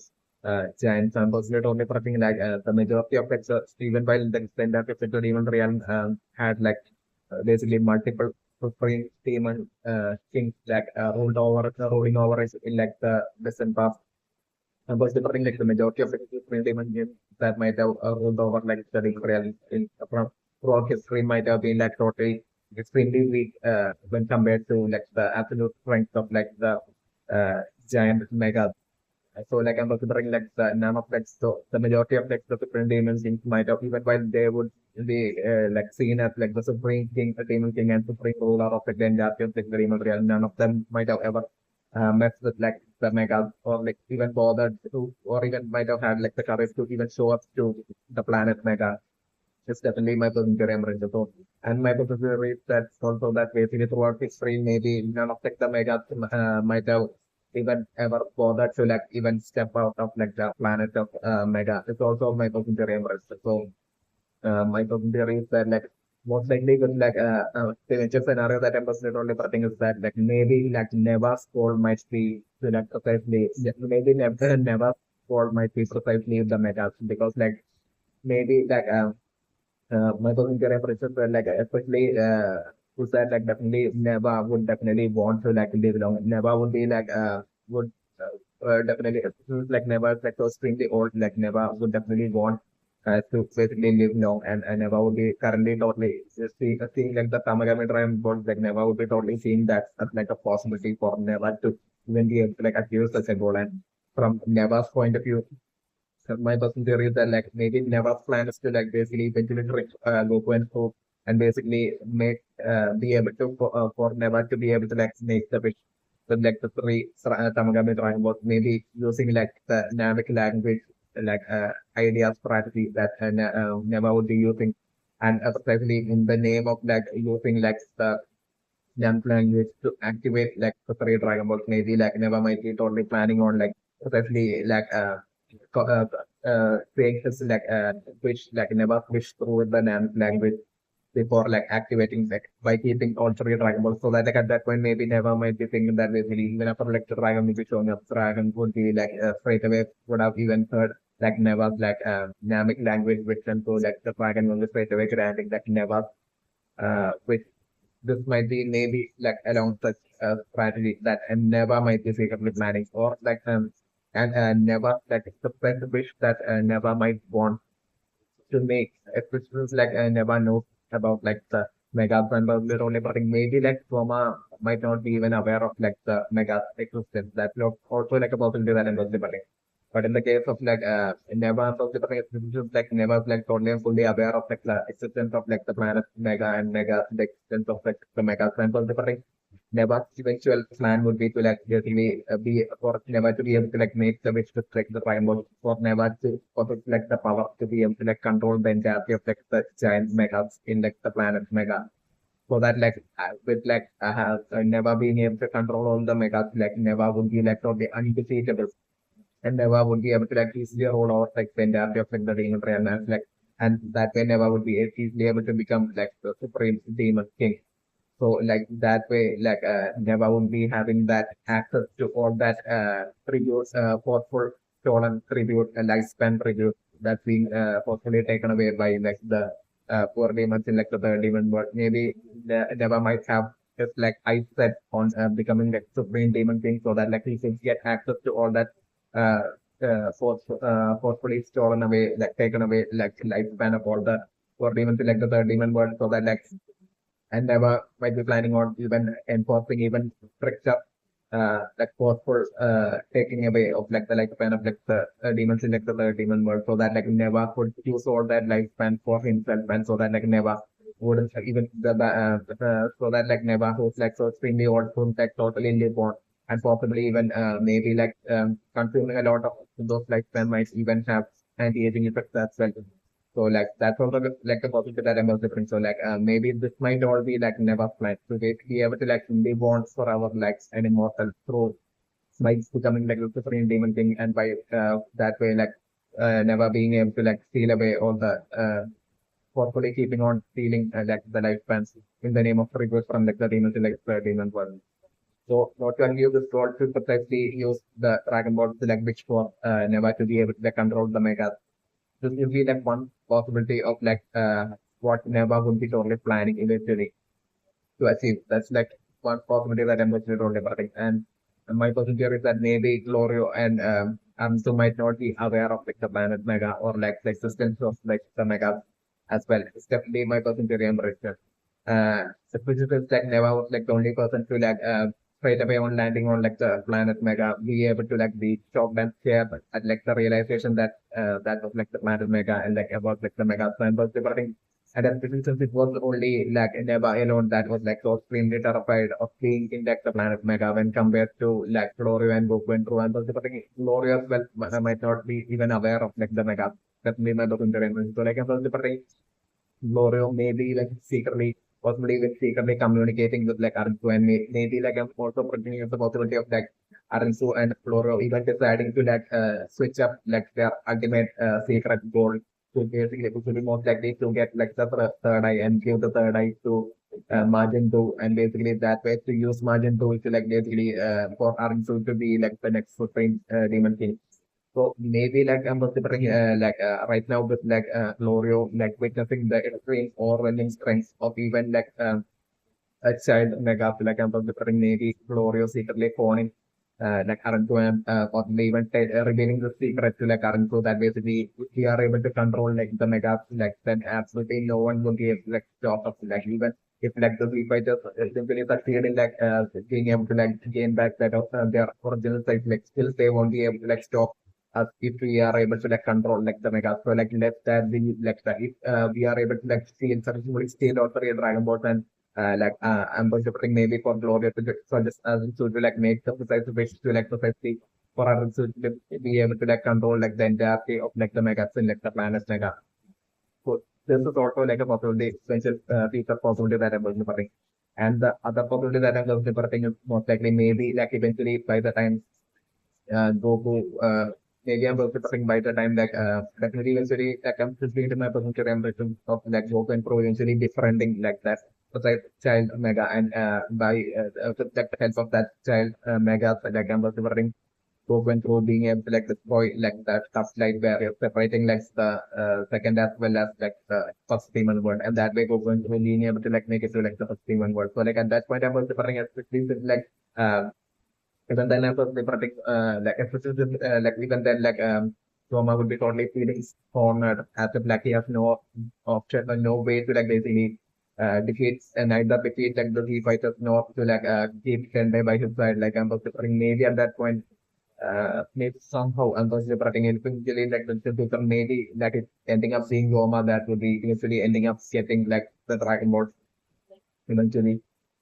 giants, I'm personally only predicting like the majority of like even while the extended episode even realm had like basically multiple supreme demon kings like rolled over rolling over in like the distant past. I'm personally predicting like the majority of the supreme demon kings that might have rolled over like the realm in from throughout history might have been like totally extremely weak when compared to like the absolute strength of like the giant mega. So like I'm considering like the none of like so the majority of like the supreme demons in might have even while they would be like seen as like the supreme king, the demon king and supreme ruler of like the entire of like the demon realm, none of them might have ever messed with like the mega or like even bothered to or even might have had like the courage to even show up to the planet mega. It's definitely my personal remembrance. So, and my personal read that also that basically throughout history, maybe none of like the mega might have even ever bothered to like even step out of like the planet of mega. It's also my personal remembrance. So, my personal theory is that like most likely with like the nature scenario that I'm personally only think is that like maybe like Neva's goal might be to like precisely maybe never Neva's goal might be precisely the mega because like maybe like my person career pressure were like especially who said like definitely never would definitely want to like live long. Never would be like would definitely like never like so extremely old like never would definitely want to basically live long and never would be currently totally seeing like the Tamagami Drive board like never would be totally seeing that as like a possibility for never to even be able to like achieve such a goal. And from Neva's point of view, so my personal theory is that like maybe never plans to like basically eventually trick Goku and Hope and basically make be able to for never to be able to like make the wish with like the three Tamagami Dragon Balls, maybe using like the Namek language like idea strategy that never would be using, and especially in the name of like using like the Namek language to activate like the three Dragon Balls, maybe like never might be totally planning on like especially like saying his like wish like never wish through the language before like activating like by keeping all three Dragon Balls so that like at that point maybe never might be thinking that basically even after like the Dragon will be showing up, Dragon would be like straight away would have even heard like never like Namek language which and so like the Dragon will be straight away granting like never which this might be maybe like along such a strategy that and never might be secretly planning or like and never like the best wish that never might want to make if it was like I never know about like the mega brand but only but maybe like Roma might not be even aware of like the mega existence. That's also like a possibility that I'm considering. But in the case of like never considering like never like totally and fully aware of like the existence of like the planet mega and mega the existence of like the mega brand considering Neva's eventual plan would be to like basically be for Neva to be able to like make the wish to like the triangle for Neva to for like the power to be able to like control the entirety of like the giant megas in like the planet mega. So that like with like Neva being able to control all the megas like Neva would be like totally undefeatable and Neva would be able to like easily roll out like the entirety of like the demon realm and like and that way Neva would be easily able to become like the supreme demon king. So like that way, like Neva won't be having that access to all that tributes, forceful stolen tribute and lifespan tribute that's being forcefully taken away by like the poor demons in like the third demon. But maybe Neva might have just like eyes set on becoming like supreme demon king, so that like he can get access to all that forcefully stolen away, like taken away, like lifespan of all the poor demons in like the third demon world, so that like and never might be planning on even enforcing even stricter like forceful taking away of like the lifespan of like the demons in like the demon world so that like never could use all that lifespan for himself and so that like never wouldn't even so that like never who's like so extremely old who's like totally live on and possibly even maybe like consuming a lot of those lifespan might even have anti-aging effects as well. So like that's also like the positive that I'm also different. So like maybe this might all be like never planned. So be able to like live on for our lives and immortal through by becoming like a supreme demon king and by that way like never being able to like steal away all the forcefully keeping on stealing like the lifespans in the name of request from like the demons in like the demon world. So not to use this world to precisely use the Dragon Ball to like which for never to be able to like, control the mega this will be like one possibility of like what Neva would be totally planning eventually to achieve. That's like one possibility that I'm actually totally planning. And my personal theory is that maybe Glorio and Amsu might not be aware of like the planet Mega or like the existence of like the Mega as well. It's definitely my personal theory I'm Richard. So which is like Neva was like the only person to like straight away on landing on like the planet Mega, be able to like be shocked and scared at like the realization that that was like the planet Mega and like about like the Mega sun was departing. And then since it was only like Neva alone that was like so extremely terrified of being in like the planet Mega when compared to like Florio and Goku and True and was departing. Florio as well might not be even aware of like the Mega. That's me my documentary. So like I was departing L'Oreal maybe like secretly, possibly even secretly communicating with like Arinsu and maybe like I'm also bringing up the possibility of like Arinsu and L'Oreal even deciding to like switch up like their ultimate secret goal to basically which will be most likely to get like the third eye and give the third eye to Margin 2 and basically that way to use Margin 2 to like basically for Arinsu to be like the next supreme demon king. So maybe like I'm considering right now with like Glorio like witnessing the extreme overwhelming strength of even like a child Megath like I'm considering maybe Glorio secretly phoning like Aranku and possibly even revealing the secret to like Aranku that basically if we are able to control like the Megath like then absolutely no one will be able to like stop us like even if like the Street Fighters simply succeed in like being able to like gain back that their original size like still they won't be able to like stop us if we are able to like control like the Megath. So like let that be like that if we are able to like steal successfully steal or three Dragon Balls and I'm going to bring maybe for Gloria to so just to like make the precise wish to like precisely for our to be able to like control like the entirety of like the Megath and like the planet's Mega. So this is also like a possibility, potential future possibility that I'm going to bring. And the other possibility that I'm going to bring is most likely maybe like eventually by the time Goku, maybe I'm going to bring by the time like definitely eventually like I'm just into my potential ambition of like Goku and Pro eventually befriending like that besides child Mega and by with the help of that child Mega like I'm going to bring Goku and Pro being able to like destroy like that tough light barrier separating like the second as well as like the first demon world and that way Goku and Pro being able to like make it to like the first demon world. So like at that point I'm going to bring especially with like even then, I was predict like especially like even then Roma would be totally feeling cornered as if like he has no option or no way to like basically defeat and either defeat like the Z fighters nor to like keep Sendai by his side. Like I'm considering maybe at that point maybe somehow I'm considering eventually like the future maybe like it ending up seeing Roma that would be eventually ending up getting like the Dragon Ball eventually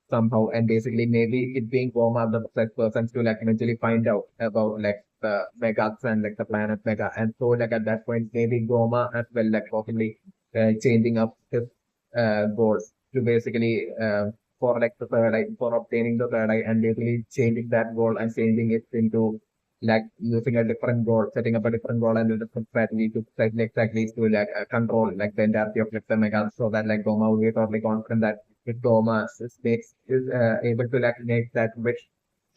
somehow and basically maybe it being Goma the first person to like eventually find out about like the Megaths and like the planet Mega and so like at that point maybe Goma as well like possibly changing up his goals to basically for like the third eye for obtaining the third eye and basically changing that goal and changing it into like using a different goal, setting up a different goal and a different strategy to exactly to like control like the entirety of like, the Mega so that like Goma will be totally confident that if Thomas is able to like make that wish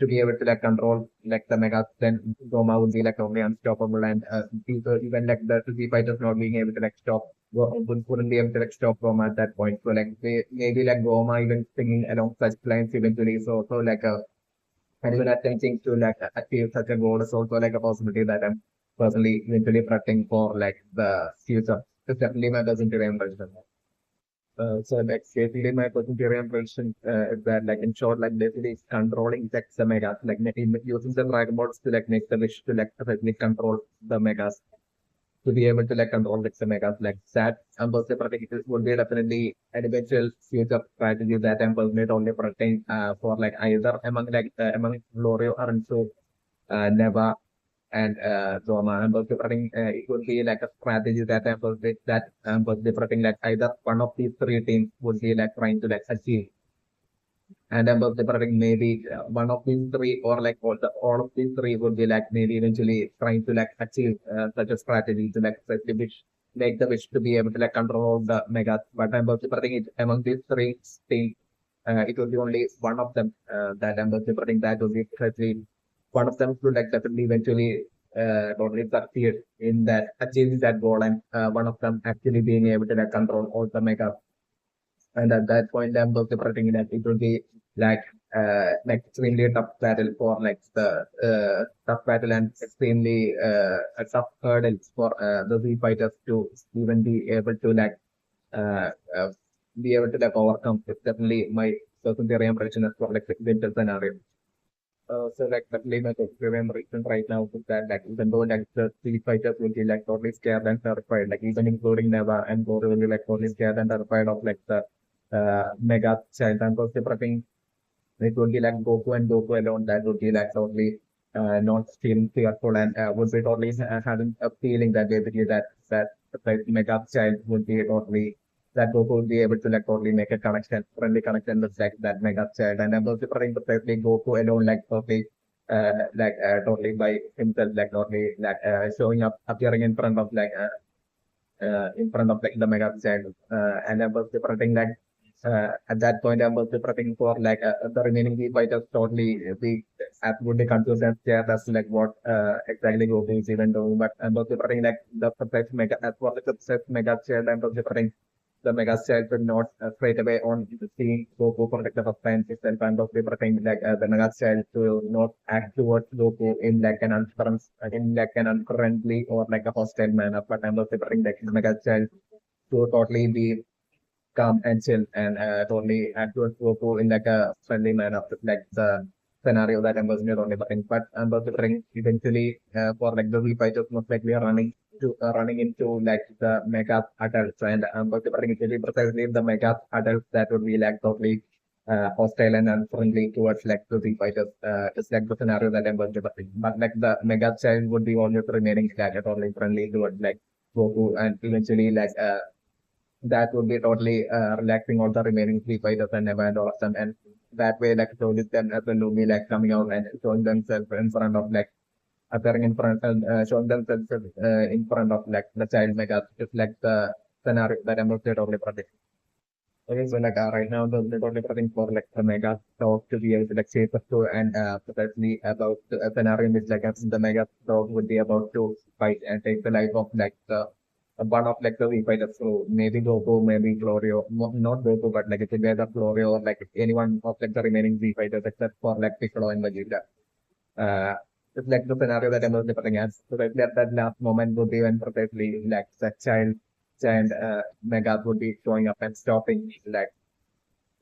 to be able to like control like the Mega, then Goma would be like only unstoppable and people, even like the Z fighters not being able to like stop wouldn't be able to like stop Goma at that point. So like maybe like Goma even singing along such lines eventually. So like and even attempting to like achieve such a goal is also like a possibility that I'm personally eventually protecting for like the future. It's definitely my doesn't remember. So like basically my vegetarian version is that like in short like basically it's controlling the megas like using the Dragon Balls to like make the wish to like effectively control the megas to be able to like control like the megas like that and also it would be definitely an eventual future strategy that I'm personally only protecting for like either among among Lorio or so Neva and Roma. I'm also preferring it would be like a strategy that I'm preferring like either one of these three teams would be like trying to like achieve. And I'm also preferring maybe one of these three or like all of these three would be like maybe eventually trying to like achieve such a strategy to like especially wish make the wish to be able to like control the megas. But I'm also preferring it among these three teams. It will be only one of them that I'm also preferring that would be precisely one of them to like definitely eventually totally succeed in that achieving that goal and one of them actually being able to like control all the mega and at that point I'm also predicting that it will be like extremely tough battle for like the tough battle and extremely a tough hurdles for the Z fighters to even be able to like uh, uh, be able to like overcome. It's definitely my personal impression as for like the winter scenario. So like definitely my remember reason right now is that like even though like the three fighters will be like totally scared and terrified, like even including Neva and Goro will be like totally scared and terrified of like the mega child and also prepping it would be like Goku and Goku alone that would be like totally not feeling fearful and would be totally having a feeling that basically that like mega child would be totally that Goku would be able to like totally make a connection, friendly connection with like that mega child. And I'm also preferring precisely Goku alone like totally totally by himself, like totally showing up appearing in front of like the mega child. And I'm also preferring at that point I'm also prepping for like the remaining fighters totally be absolutely confused and scared as to like what exactly Goku is even doing. But I'm also preparing like the surprise mega as for the surprise mega child. I'm also preparing the mega child will not straight away on seeing Goku protect the suspense itself. I'm also preparing like the mega child to not act towards Goku in like an unfriendly or like a hostile manner. But I'm also preparing like the mega child to totally be calm and chill and totally act towards Goku in like a friendly manner, like the scenario that I'm was only playing. But I'm was preparing eventually for like the fighters most likely are running into like the mega adults and I'm was preparing very precisely the mega adults that would be like totally hostile and unfriendly towards like the fighters. It's like the scenario that I'm was preparing. But like the mega child would be always remaining like totally friendly towards like Goku and eventually like that would be totally relaxing all the remaining three fighters and never end all of them. And that way, like, so this them as a Lumi, like, coming out and showing themselves in front of, like, appearing in front and showing themselves in front of, like, the child mega, just like the scenario that I'm totally predicting. Okay, so, like, right now, the totally predicting for, like, the mega dog to be able to, like, chase us through and potentially about a scenario in which, like, the mega dog would be about to fight and take the life of, like, the one of like the V fighters. So maybe Goku, maybe Florio, not Goku, but like it's either Florio or like any one of like the remaining V fighters except for like Piccolo and Vegeta. Uh, it's like the scenario that I'm looking at. So like that last moment would be when probably like the giant Megath would be showing up and stopping like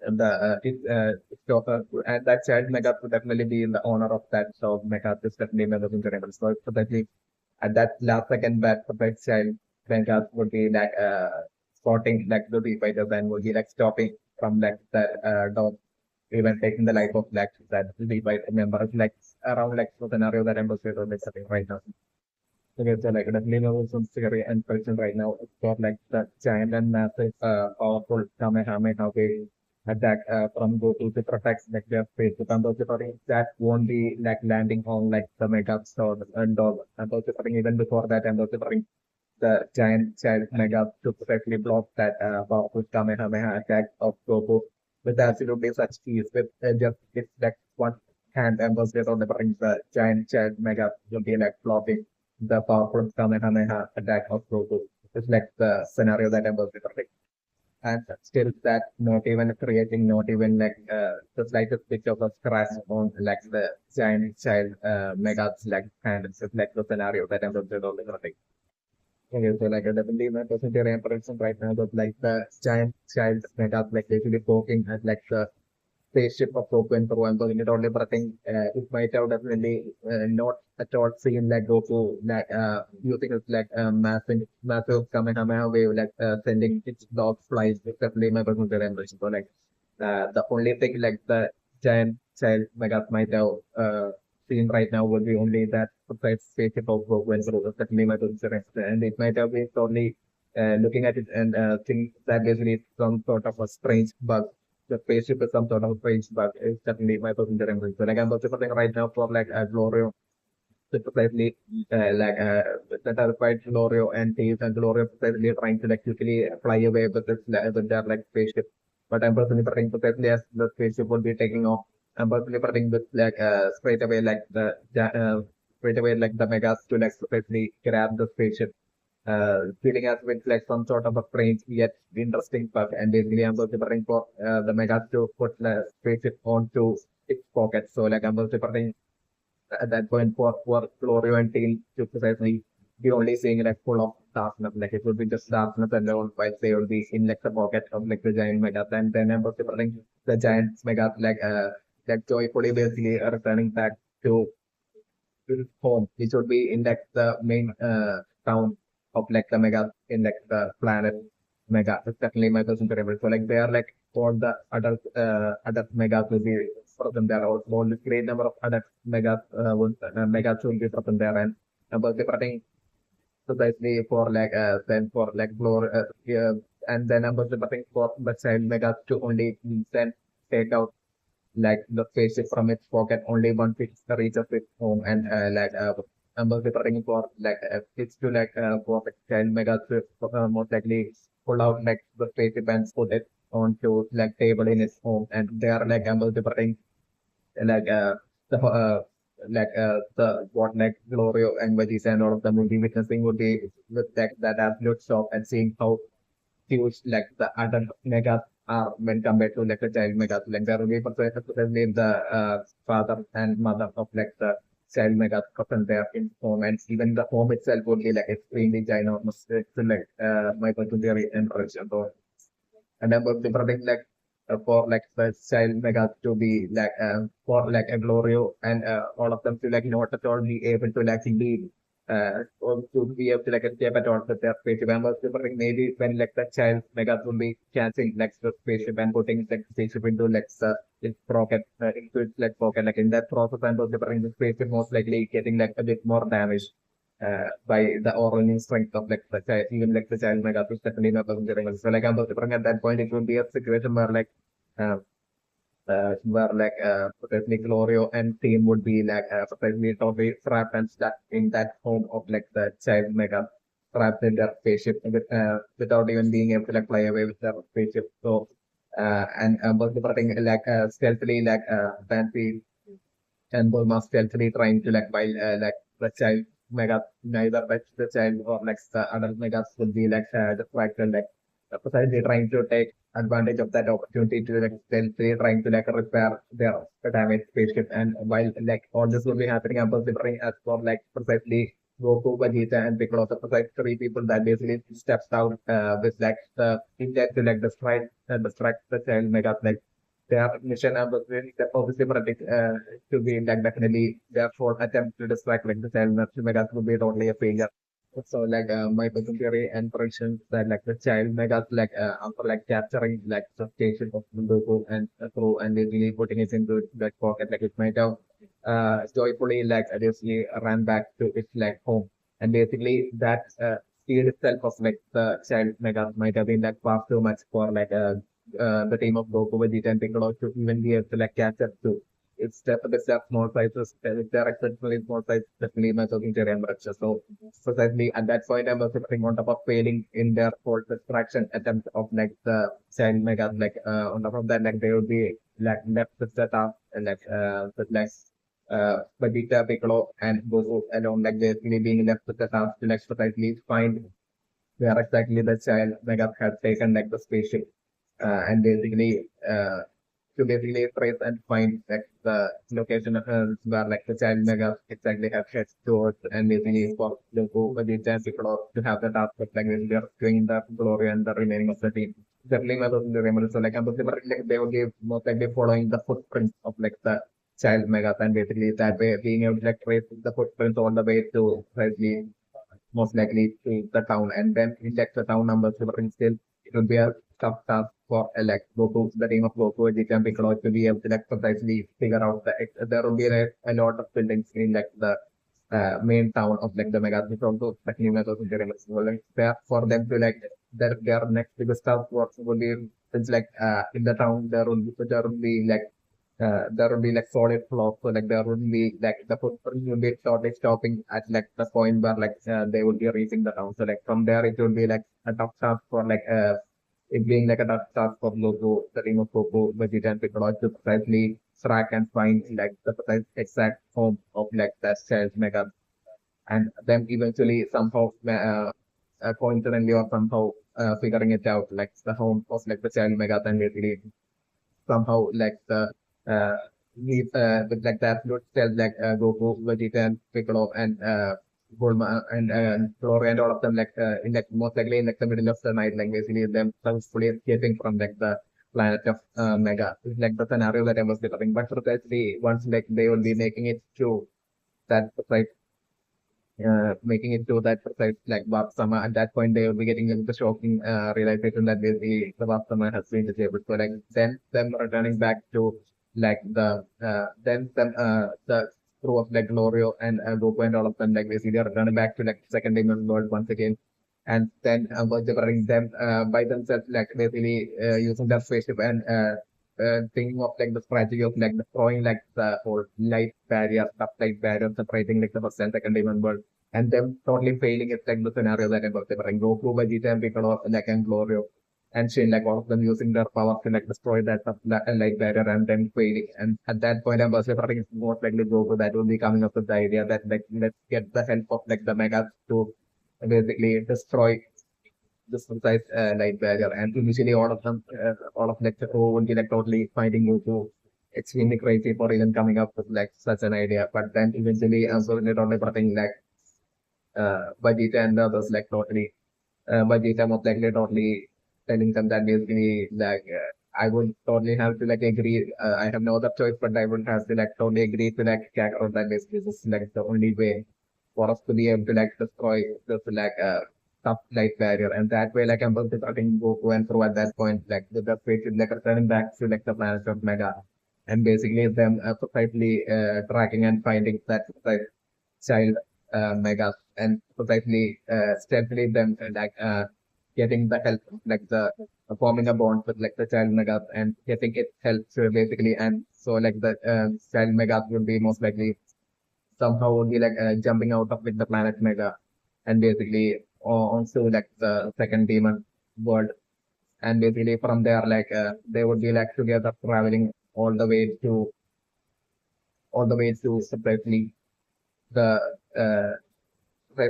the stopper and that child Megath would definitely be in the honor of that. So Megath is definitely never going to remember. So probably at that last second that the child Megath would be like spotting like the V fighters and would be like stopping from like that dog even taking the life of like that V fighter member. It's like around like the scenario that I'm pursuing right now. Okay, so like definitely level some scary and person right now. It's got like the giant and massive powerful Kamehameha wave attack from Goku to protect like their space. So I'm also that won't be like landing on like the Mega Sword and dog. I'm also even before that I'm also the giant child Mega to perfectly block that powerful Kamehameha attack of Goku with absolutely such ease with just it's like one hand and was on the giant child Mega will be like blocking the powerful Kamehameha attack of Goku. It's like the scenario that I was referring. And still that not even creating not even like the slightest bit of a scratch on like the giant child Mega's like hand. It's just like the scenario that I was referring. Okay, so like definitely my percentage impression right now that like the giant child Mega's like basically poking at like the spaceship of Goku and Pro and it only but I think it might have definitely not at all seen like Goku like using it like massive Kamehameha wave like sending its dog flies it's definitely my personal impression. So like the only thing like the giant child Megas might have seen right now would be only that surprise spaceship of Goku and Pro. That's definitely my personal impression. And it might have been only looking at it and think that basically it's some sort of a strange bug the spaceship is some sort of strange bug. It's definitely my personal memory. So like I'm also something right now for like a Glorio, precisely like the terrified Glorio and Tails and Glorio precisely trying to like quickly fly away with this with their like spaceship. But I'm personally preparing precisely as the spaceship would be taking off. I'm personally preparing with like straight away like the Megas to like precisely grab the spaceship feeling as with like some sort of a strange yet interesting bug. And basically, I'm also preparing for the Megas to put the spaceship onto its pocket. So, like, I'm also preparing at that point for Florio and Tail to precisely be only seeing like full of darkness. Like, it would be just darkness alone, while they will be in like the pocket of like the giant Megas. And then I'm also preparing the giant Megas like joyfully basically returning back to home, which would be in like the main town of like the mega in like the planet mega. That's definitely my person favorite. So like they are like all the adult mega will be present there. Also, a great number of adult mega will be present there, and about separating precisely for like then for like floor yeah, and then about separating for the child mega to only then take out like the spaceship from its pocket only once it reaches its home and I'm preparing for like it's to like for the child mega to most likely pull out like the spaceship and put it onto like table in its home and they are like I'm preparing like the the what like Glorio and Vegeta and all of them would be witnessing would be with that absolute shock and seeing how huge like the adult megas are when compared to like the child megas. Like there will be particularly the father and mother of like the child megas present there in home, and even the home itself would be like extremely ginormous. It's like my personal theory and prediction. So and about the product like for like the child megas to be like for like a Glorio and all of them to like not at all be able to like lead or to be able to like escape at all with their spaceship. And was wondering maybe when like the child megas will be catching like the spaceship and putting like the spaceship into like the its rocket into its like pocket, like in that process and was wondering the spaceship most likely getting like a bit more damage by the overwhelming strength of like the child, even like the child mega is definitely not considering. So like I'm about at that point, it will be a situation uh, potentially Glorio and team would be like potentially totally trapped and stuck in that home of like the child mega trapped in their spaceship without even being able to like fly away with their spaceship. So and was departing like stealthily like fancy and Burma stealthily trying to like the child mega neither the child or like the adult megas would be like distracted like precisely trying to take advantage of that opportunity to like stealthily trying to like repair their damaged spaceship, and while like all this will be happening I'm considering as for like precisely Goku, Vegeta and Piccolo, the precise three people that basically steps out with like the intent to like distract the child mega like their mission and was really obviously predict to be like definitely their fourth attempt to distract like the child megas would be totally a failure. So like my personal theory and prediction that like the child megas like after like capturing like the station of Goku and through and really putting it into that pocket like it might have joyfully like obviously ran back to its like home, and basically that speed itself of like the child megas might have been like far too much for like the team of Goku, Vegeta, and Piccolo to even be able to like catch up to. It's definitely small sizes. They're exceptionally small size, definitely my talking to and Bradshaw. So precisely at that point, I was sitting on top of failing in their whole distraction attempt of like the child mega. Like on top of that, like they would be like left with the task and like with like Vegeta, Piccolo, and Goku alone, like basically being left with the task to like precisely find where exactly the child mega had taken like the spaceship and basically to basically trace and find like the location of where like the child mega exactly have heads towards, and basically for the go with the chance to have the task of like they are doing the glory and the remaining of the team. Definitely my those remember so like I'm like they would be most likely following the footprints of like the child mega, and basically that way being able to like trace the footprints all the way to precisely most likely to the town, and then index the town numbers still it will be a tough task for like Goku, the team of Goku, Vegeta, and Piccolo to be able to like precisely figure out the there will be a lot of buildings in like the main town of like the Megath, which also like new methods in the so like there for them to like their next biggest task works will be it's like in the town there will be like there will be like solid floor. So like there would be like the footprints will be totally stopping at like the point where like they would be reaching the town. So like from there it would be like a tough task for like it being like a tough task for Goku, the team of Goku, Vegeta and Piccolo to precisely track and find like the precise exact home of like the Cells Mega, and then eventually somehow coincidentally or somehow figuring it out like the home of like the child mega, and basically somehow like the uh, with like the absolute stealth like Goku, Vegeta, and Piccolo, and Bulma, and Flora, and all of them like in like most likely in like the middle of the night, like basically them successfully escaping from like the planet of Mega. It's like the scenario that I was developing. But precisely once like they will be making it to that precise making it to that precise like Vapsama. At that point, they will be getting into the shocking realization that basically the Vapsama has been disabled. So like then them returning back to like then them the crew of like Glorio and Goku and all of them like basically are returning back to like second dimensional world once again. And then was delivering them by themselves, like basically using their spaceship and thinking of like the strategy of like destroying like the whole light barrier, stuff light barrier separating like the first and second dimensional world, and them totally failing. It's like the scenario that I'm about to bring Goku, Vegeta, and Piccolo, like and Glorio. and Shane, like all of them using their power to like destroy that light barrier and then failing. And at that point, I'm also thinking most likely Goku that will be coming up with the idea that like let's get the help of like the Megas to basically destroy this precise light barrier. And initially, all of like the crew would be like totally finding Goku extremely crazy for even coming up with like such an idea. But then eventually, I'm so not only putting like Vegeta and the others like totally Vegeta most likely totally telling them that basically like I would totally have to like agree. I have no other choice, but I would have to like totally agree to like Kakarot that basically this is like the only way for us to be able to like destroy this like tough light barrier, and that way like I'm both starting Goku and through at that point like the best way to like returning back to like the planet of Mega, and basically them precisely tracking and finding that child Mega and precisely steadily them like getting the help like the forming a bond with like the child Mega and getting it help so basically, and so like the child Mega would be most likely somehow would be like jumping out of with the planet Mega and basically also like the second demon world, and basically from there like they would be like together traveling all the way to separately the uh,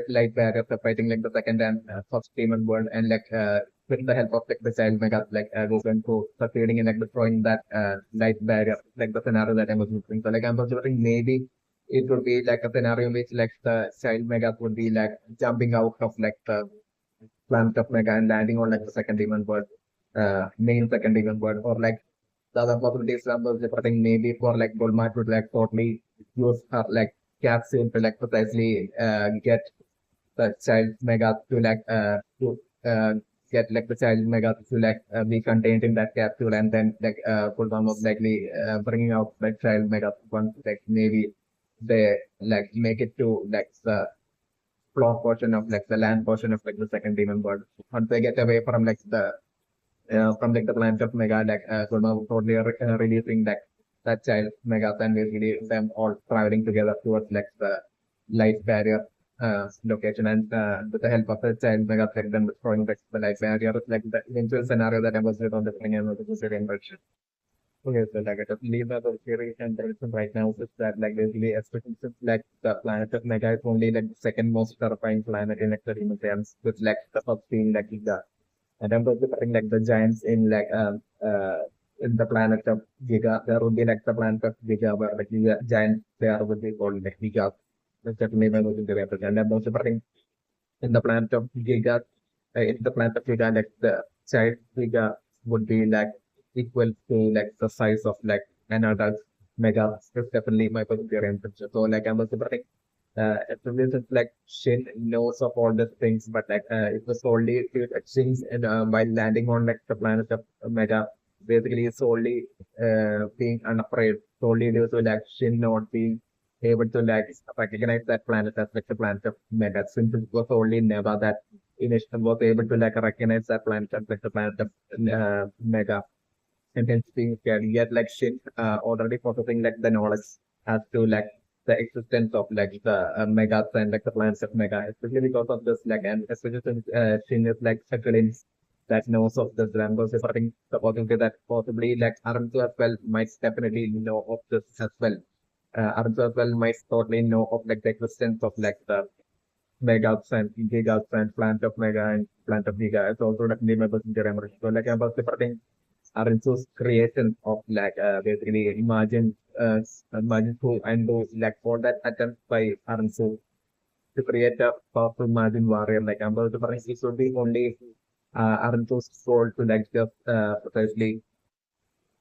light barrier separating like the second and first demon world, and like with the help of like the child Mega like Goku and Co succeeding in like destroying that light barrier, like the scenario that I was looking. So like I'm considering maybe it would be like a scenario in which like the child Mega would be like jumping out of like the planet of Mega and landing on like the second demon world, main second demon world, or like the other possibilities numbers I think maybe for like Bulma would like totally use her like capsule to like precisely get the child Mega to get like the child Mega to like be contained in that capsule, and then like Bulma most likely bringing out that child Mega once like maybe they like make it to like the floor portion of like the land portion of like the second demon world. Once they get away from like the planet of Mega, like Kurma totally releasing like that child Mega and basically them all traveling together towards like the light barrier location, and with the help of the child Mega like them destroying the light barrier, like the eventual scenario that I was on the thing and was very version. Okay, so like I just leave that theory and direction right now is that like basically especially since like the planet of Mega is only like the second most terrifying planet in like the human terms, with like the first being like the and I'm going to putting like the giants in the planet of Giga. There would be like the planet of Giga where like the giants there would be called like Giga. That's definitely my going to represent. And I'm also putting in the planet of Giga, in the planet of Giga, like the child Giga would be like equal to like the size of like an adult Mega. That's definitely my positive picture. So like I'm also putting this is like Shin knows of all these things, but like it was solely things and while landing on like the planet of Mega, basically solely being unafraid, solely due to like Shin not being able to like recognize that planet as like the planet of Mega, since it was only Neva that initially was able to like recognize that planet as like the planet of Mega, and hence being scared. Yet like Shin already possessing like the knowledge as to like the existence of like the megas and like the planets of mega, especially because of this like, and especially since Shin is like a villain that knows of this Rambos is starting the possibility that possibly like Arantu as well might definitely know of this as well. Arantu as well might totally know of like the existence of like the megas and gigas and planet of mega and planet of giga. It's also definitely my personal memory. So like about the Aranzu's creation of like basically imagine who and do like for that attempt by Aranzu to create a powerful margin warrior like Amber to Paris, it would be only Aranzu's soul to like just precisely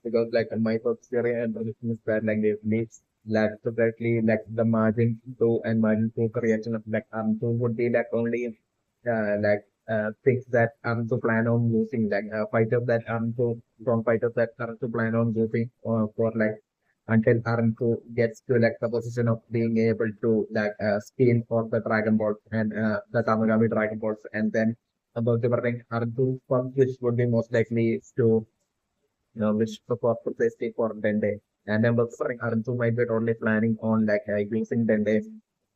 because like my first theory and position is that like they needs like precisely like the margin to and margin to creation of like Aranzu would be like only things that Arantu plan on using, like fighters that Arantu, strong fighters that Arantu plan on using for like until Arantu gets to like the position of being able to like steal for the Dragon Balls and the Tamagami Dragon Balls, and then about the thing Arantu first wish would be most likely to wish for safety for Dende. And then also Arantu might be only planning on like using Dende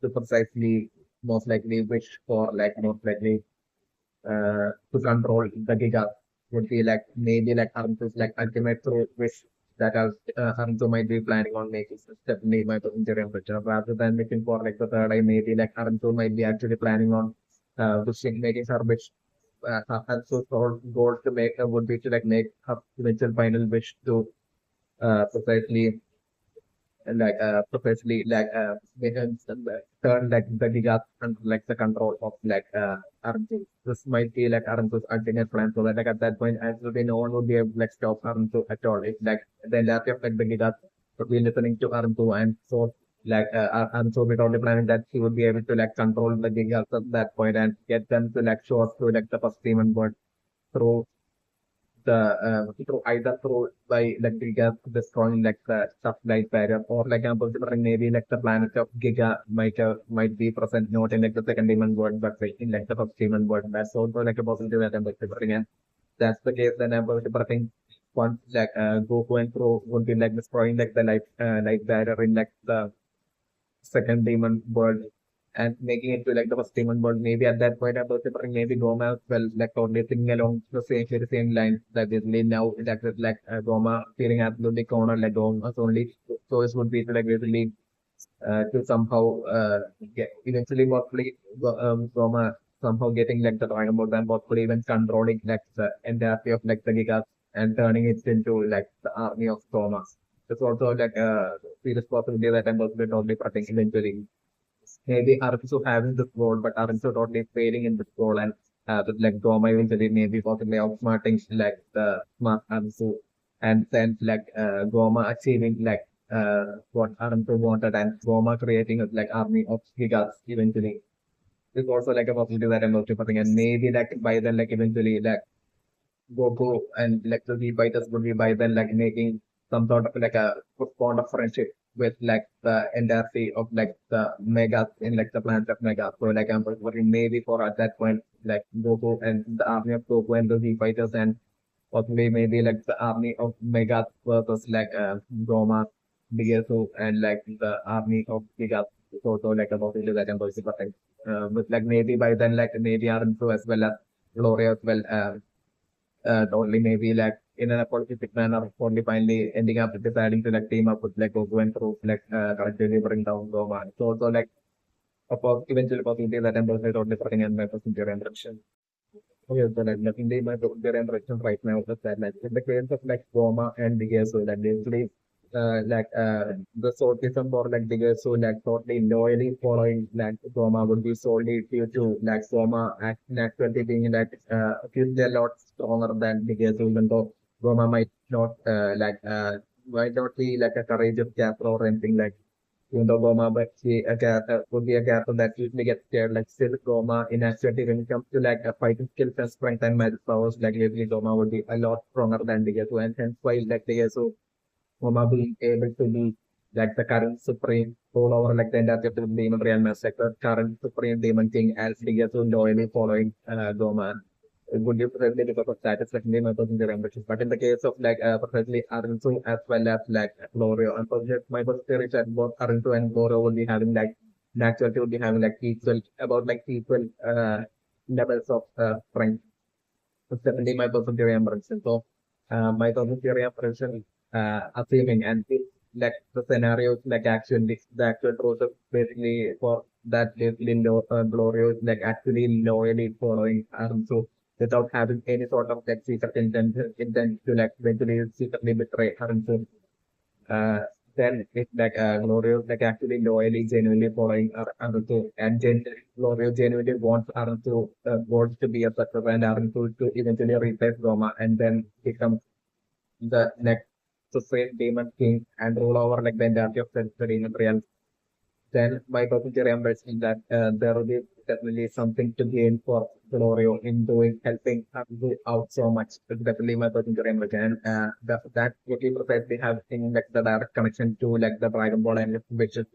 to precisely most likely wish for like most likely to control the Giga. would be like maybe like Arun's like ultimate through wish that Arun might be planning on making definitely my interior picture rather than looking for like the third eye. Maybe like Arun might be actually planning on wishing making her wish. Arun's goal to make would be to like make her eventual final wish to precisely like professionally like maintenance and turn like the giga and like the control of like Armco. This might be like Armco's ultimate plan so that like at that point absolutely no one would be able to like stop Armco at all. It's like the entirety of like the giga would be listening to Armco and so like Armco would only planning that he would be able to like control the gigas at that point and get them to like show up through like the first demon board through the through either through by like Giga destroying like the supply barrier or like I'm considering maybe like the planet of Giga might be present not in like the second demon world but like, in like the first demon world. That's also like a positive that I'm considering and that's the case then I'm considering once like Goku and Pro would be like destroying like the light barrier in like the second demon world and making it to like the first demon world. Maybe at that point, I'm considering maybe Goma as well, like totally thinking along the same line that is now that is like Goma feeling absolutely cornered like Goma's only choice would be to like basically to somehow get eventually possibly Goma somehow getting like the Dragon Ball and possibly even controlling like the entirety of like the Gigas and turning it into like the army of Goma. It's also like a serious possibility that I'm possibly totally protecting eventually maybe Arviso having this goal, but Arviso totally failing in this goal and with like Doma eventually maybe possibly outsmarting like the smart Arviso and then like Goma achieving like what Arviso wanted and Goma creating a like army of gigas eventually. It's also like a possibility that I'm also putting and maybe like by then like eventually like Goku and like the Z fighters would be by then like making some sort of like a good bond of friendship with like the entirety of like the Megath in like the planet of Megath. So like I'm working maybe for at that point like Goku and the army of Goku and the Z fighters and possibly maybe like the army of Megath versus like Goma, Bigesu and like the army of Gigas. So like about it that I'm going to protect. With like maybe by then like maybe Arunsu as well as Gloria as well. Only maybe like in an apologetic manner, only finally ending up deciding to like team up with like Goku and through like gradually bring down Goma. So also like eventually possibility that I'm also totally putting in my passenger interaction. Okay, so like nothing they my passenger interaction right now is that like in the case of like Goma and Digger, so that basically like the sortism for like Digger, so like totally loyally following like Goma would be solely due to like Goma actually being like feels a lot stronger than Digger, so even though Goma might not might not be like a courageous captain or anything like even though Goma but she a character would be a character that usually gets scared like still Goma in actuality when it comes to like a fighting skills and strength and magic powers like usually Goma would be a lot stronger than Digger, so and hence why like Digger so Mama being able to be like the current supreme rule over like the entire of the demon realm as like the current supreme demon king as he gets to loyally following Goma. It would be precisely because of that, it's like name of the ambitions. But in the case of like precisely Arunsu as well as like Florio, and my first theory is that both Arunsu and Florio would be having like naturally would be having like equal about like equal levels of strength. It's definitely my personal theory impression. So, my personal theory impression, assuming and if, like the scenarios, like actually the actual process basically for that basically Glorio is like actually loyally following so without having any sort of like secret intent to like eventually secretly betray Arunsu uh, then it's like Glorio like actually loyally genuinely following Aruntu and Glorio genuinely wants Aruntu wants to be a success and Aruntu to eventually replace Roma and then become the next supreme demon king and rule over like the entirety of the demon realm then my passenger embarrassing that there will be definitely something to gain for Glorio in doing helping Abdul out so much. It's definitely my passenger embarrassing and that would be precisely having like the direct connection to like the Dragon Ball and which is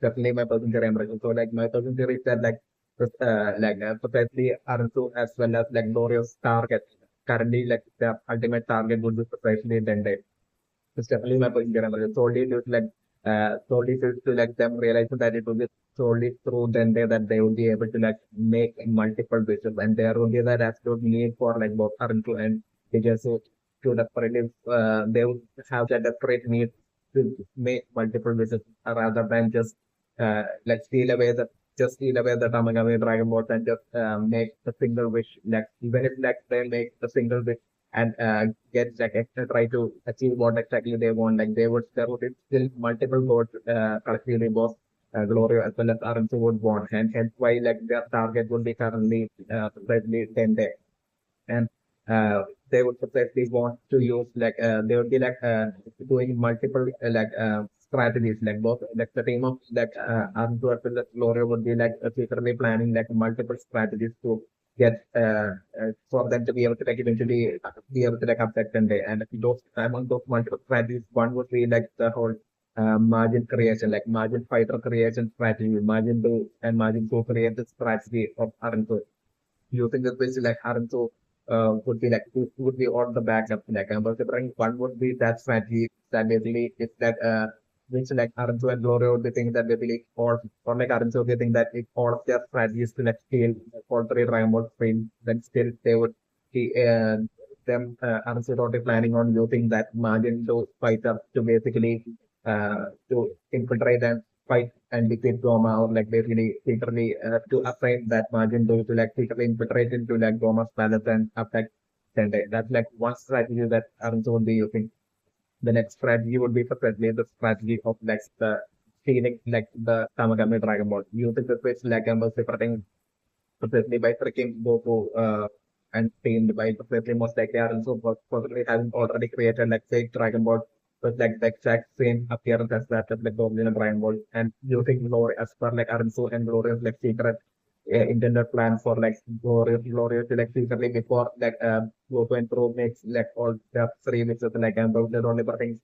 definitely my passenger embarrassing. So like my passenger is that precisely Arunsu as well as like Glorio's target. Currently like the ultimate target would be precisely Dende. It's definitely my point there. Solely to like solely to like them realizing that it will be solely through then that they will be able to like make multiple wishes and there will be that absolute need for like both Aruntu and because to desperately they would have that desperate need to make multiple wishes rather than like steal away the Tamagami Dragon Balls and just make the single wish. Like even if like they make the single wish and get like extra try to achieve what exactly they want, like there would be still multiple goals collectively both Glorio as well as Aransu would want, and hence why like their target would be currently precisely 10 days and they would precisely want to use they would be doing multiple strategies like both like the team of Arthur as well as Gloria would be secretly planning like multiple strategies to get for them to be able to like eventually be able to like upset them day and those among those multiple strategies one would be like the whole margin creation like margin fighter creation strategy margin do and margin co-creation strategy of Arthur using this basically like Haranto would be would be on the backup like but one would be that strategy that basically it's that which like Haranto and Glorio they think that basically or like Haranto they think that if all of their strategies to like scale for three Dragon Ball frame then still they would see them Haranto totally planning on using that margin to fight up to basically to infiltrate and fight and defeat Goma or like basically secretly to upgrade that margin to like secretly infiltrate into like Goma's palace and attack Sendai. That's like one strategy that Arunzo would be using. The next strategy would be precisely the strategy of like the stealing like the Tamagami Dragon Ball. Using this which like I'm separating precisely by tricking Goku and tamed by precisely most likely Arunzo possibly having already created like fake Dragon Ball with like the exact same appearance as that of like the original Dragon Ball and using lore as per like Aransu and Glorious like secret intended plan for like Glorious like secretly before like Goku and Pro makes like all the three mixes like about the only thing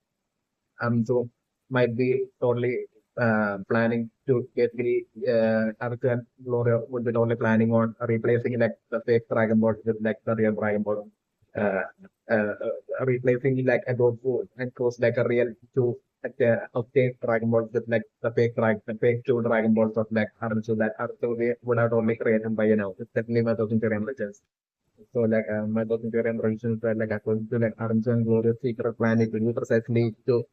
so might be totally planning to basically Aransu and Gloria would be totally planning on replacing like the fake Dragon Ball with like the real Dragon Ball. Uh, Replacing like a Goku and goes like a real two obtain Dragon Balls with like the fake two Dragon Balls of like Arunchu that Arunchu they would have only created by It's definitely my thousand legends. So my thoughts into revolutions were like according to like Arunchu and Glorious secret plan it will be precisely to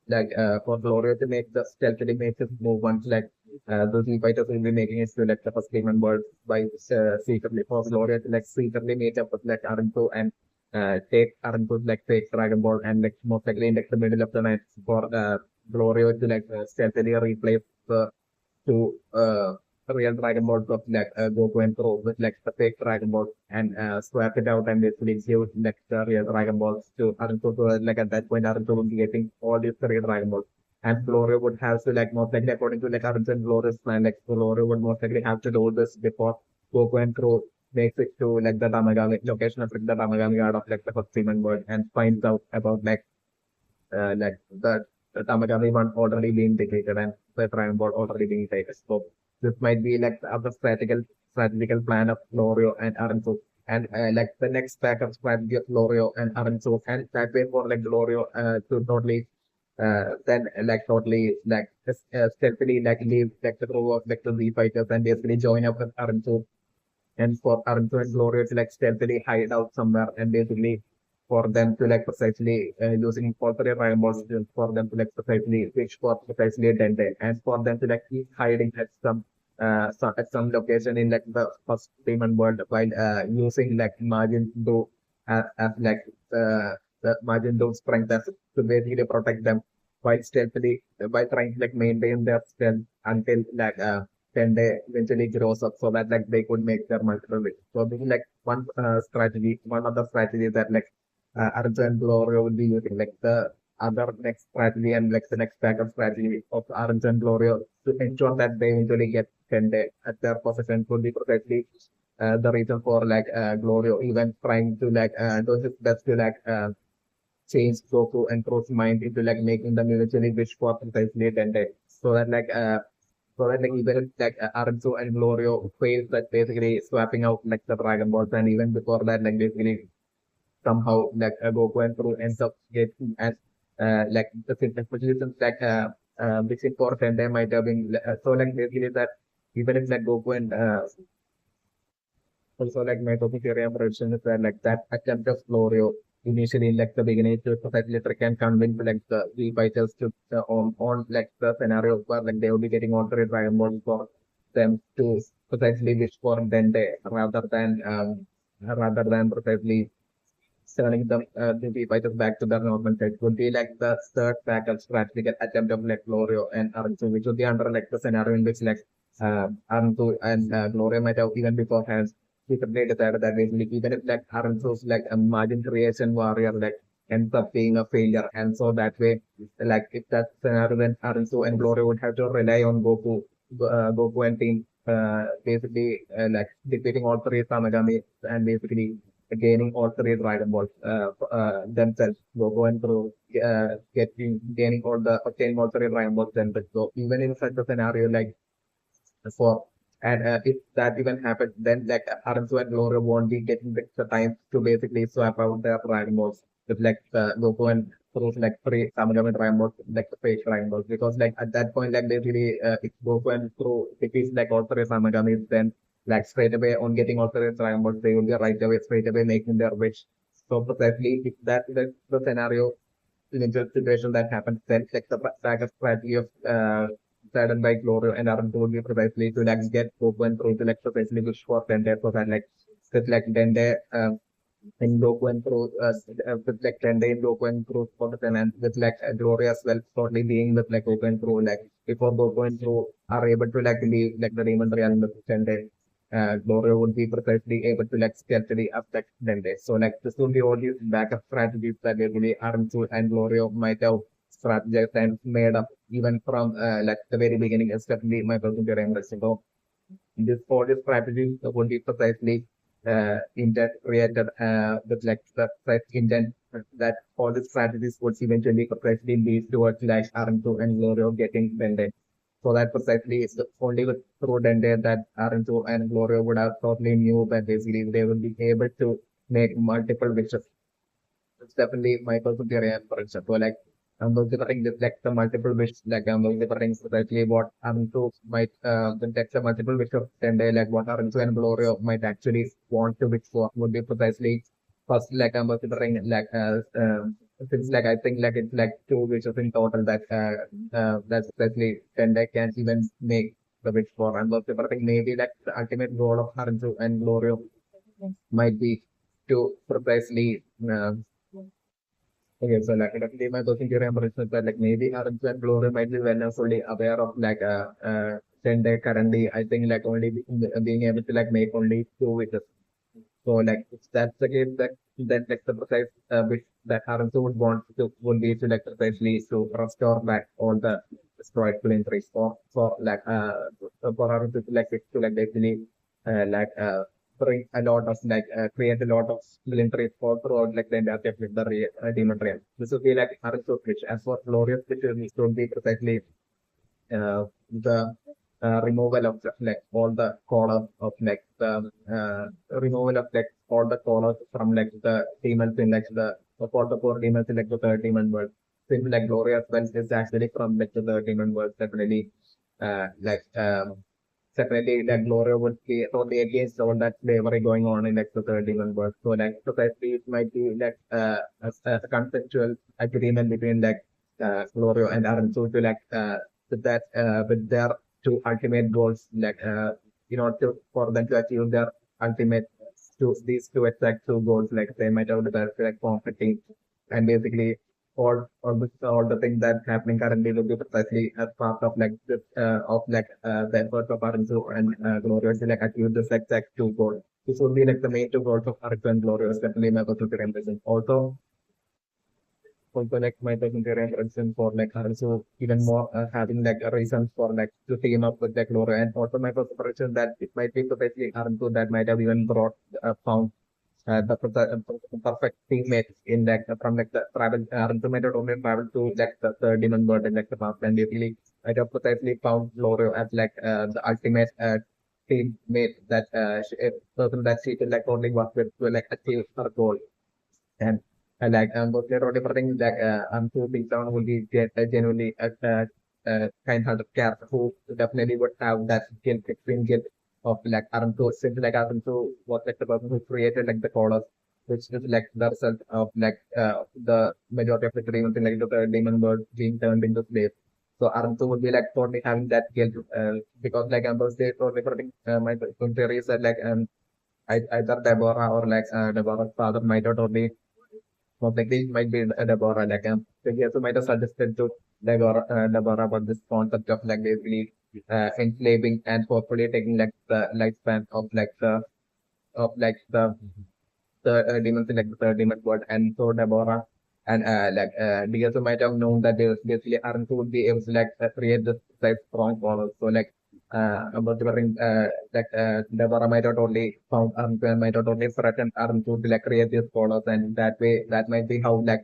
for Gloria to make the stealthily make this move once the Z fighters will be making it to like the first Demon World by secretly for Gloria to like secretly meet up with like Arunchu and take Arunchu's like fake Dragon Ball and like most likely in like the middle of the night for Gloria to stealthily replace the two real Dragon Balls of Goku and Pro with like the fake Dragon Ball and swap it out and basically give like the real Dragon Balls to Arunchu. So like at that point Arunchu would be getting all these real Dragon Balls. And Gloria would have to like most likely according to like Arunchu and Gloria's plan, like Gloria would most likely have to do this before Goku and Pro makes it to like the Tamagami location of like, the Tamagami yard of like the first Demon World and finds out about like the Tamagami one already being defeated and the Dragon Ball already being taken. So this might be like the other strategical plan of Florio and Aranzo. And like the next backup strategy of Florio and Aranzo and that way for like Florio to totally then like totally stealthily like leave like the crew of like the Z fighters and basically join up with Aranzo and for Aruntu and Gloria to like stealthily hide out somewhere and basically for them to like precisely using portrait balls for them to like precisely reach for precisely a Dente and for them to like keep hiding at at some location in like the first demon world while using like margin to as like the margin to strength as to basically protect them while stealthily by trying to like maintain their strength until then they eventually grows up so that like they could make their multiple ways. So this is like one strategy, one of the strategies that Arjun and Gloria will be using. Like the other next strategy and like the next backup strategy of Arjun and Gloria to ensure that they eventually get Tende at their possession would be precisely the reason for Gloria even trying to do his best to change Goku and Crow's mind into like making them eventually wish for precisely Tende. So that even if Aranzo and Glorio fails that basically swapping out like the Dragon Balls and even before that like basically somehow Goku and Pro ends up getting as like the fitness positions which important they might have been so like basically that even if Goku and also like my topic area prediction is that like that attempt of Glorio initially like the beginning to precisely trick and convince like the fighters to on like the scenario where like they will be getting alternate Dragon Ball for them to precisely wish for then they rather than precisely turning them the fighters back to their normal state would be like the third backup strategical attempt of like Glorio and Arunsu, which would be under like the scenario in which like Arunsu and Glorio might have even beforehand secretly decided that basically even if like Arunsu's like a margin creation warrior like ends up being a failure, and so that way like if that scenario then Arunsu and Glorio would have to rely on Goku and team basically like defeating all three Samagami and basically gaining all three Dragon Balls themselves. Going through gaining all the obtaining all three Dragon Balls themselves. So even in such a scenario, like for and if that even happens, then like Aransu and Gloria won't be getting the time to basically swap out their Dragon Balls with like Goku and through like three Samagami Dragon Balls, like the fake Dragon Balls. Because like at that point, like basically if Goku and through defeats like all three Samagamis, then like straight away on getting all three Dragon Balls, they will be right away straight away making their wish. So precisely if that's the scenario in the situation that happens, then like the backup strategy of started by Glorio and Aaron told me precisely to like get open through to like precisely wish for Dende so that like with like Dende in Goku and through with like Dende in Goku and through for the and with like Gloria as well shortly being with like Goku and through like before Goku and through are able to like leave like the demon realm with Dende. Gloria would be precisely able to like stealthily affect Dende. So like this would be all these backup strategies that really Aramsu and Gloria might have strategized and made up even from like the very beginning, especially my person during wrestling. So this all these strategies would be precisely intent created with like the precise intent that all these strategies would eventually precisely lead towards like Aramsu and Gloria getting Dende. So that precisely is the only with through Dende that Aranzu and Gloria would have totally knew that basically they will be able to make multiple wishes. It's definitely my personal theory and for example. So like I'm considering this like the multiple wish like I'm considering precisely what Aranzu might context the multiple wish of Dende, like what Aranzu and Gloria might actually want to wish for would be precisely first like I'm considering like since like I think like it's like two wishes in total that that's especially Tende can even make the wish for. And also I think maybe like the ultimate goal of Haranzu and Glorio might be to precisely okay, so like definitely my person theory is that like maybe Haranzu and Glorio might be well fully aware of like Tende currently I think like only being able to like make only two wishes. So like if that's the case, that then like the precise which that Haransu would want to would be to like precisely to restore back all the destroyed plane trees for like for Haransu to like to like basically like bring a lot of like create a lot of plane trees for throughout like the entire with the demon realm. This would be like Haransu's wish. As for Glorious wish, this would be precisely the removal of like all the colors of like the removal of like all the colors from like the demons in like the of all the four demons in like the third demon world. Since like Glorious Wealth is actually from like the third demon world, definitely like definitely like Gloria would be totally against all that slavery going on in like the third demon world. So like precisely it might be like a conceptual agreement between like Gloria and Aaron so to like with that with their two ultimate goals like in order to, for them to achieve their ultimate these two exact two goals like they might have decided to like conflicting and basically all the things that's happening currently will be precisely as part of like this the efforts of Arinzu and Glorious to like achieve this exact two goals. This would be like the main two goals of Arinzu and Glorious, definitely my personal representation. Also like my personal representation for like Arinzu even more having like a reason for like to team up with like Gloria and also my personal prediction that it might be precisely Arinzu that might have even brought found perfect teammates in like from like the travel ultimate only travel to like the demon world and like the past and basically I have precisely found Loro as like the ultimate teammate that a person that she could like only work with to like achieve her goal and like both they're already putting like I'm too big down will be get genuinely kind-hearted character who definitely would have that guilt, extreme guilt of like Aram to simply like Aram to was like the person who created like the colors which is like the result of like the majority of the demons in like the third demon world being turned into slaves. So Aruntu would be like totally having that guilt because like Amber State totally putting my theory said like either Deborah or like Deborah's father might have totally most likely it might be Deborah like so he also might have suggested to Deborah about this concept of like basically enslaving and hopefully taking like the lifespan of like the demons in like the third demon world and so Deborah and they also might have known that they basically aren't would be able to like create this like strong followers. So like about the Deborah might have totally found might have totally threatened to like create these followers and that way that might be how like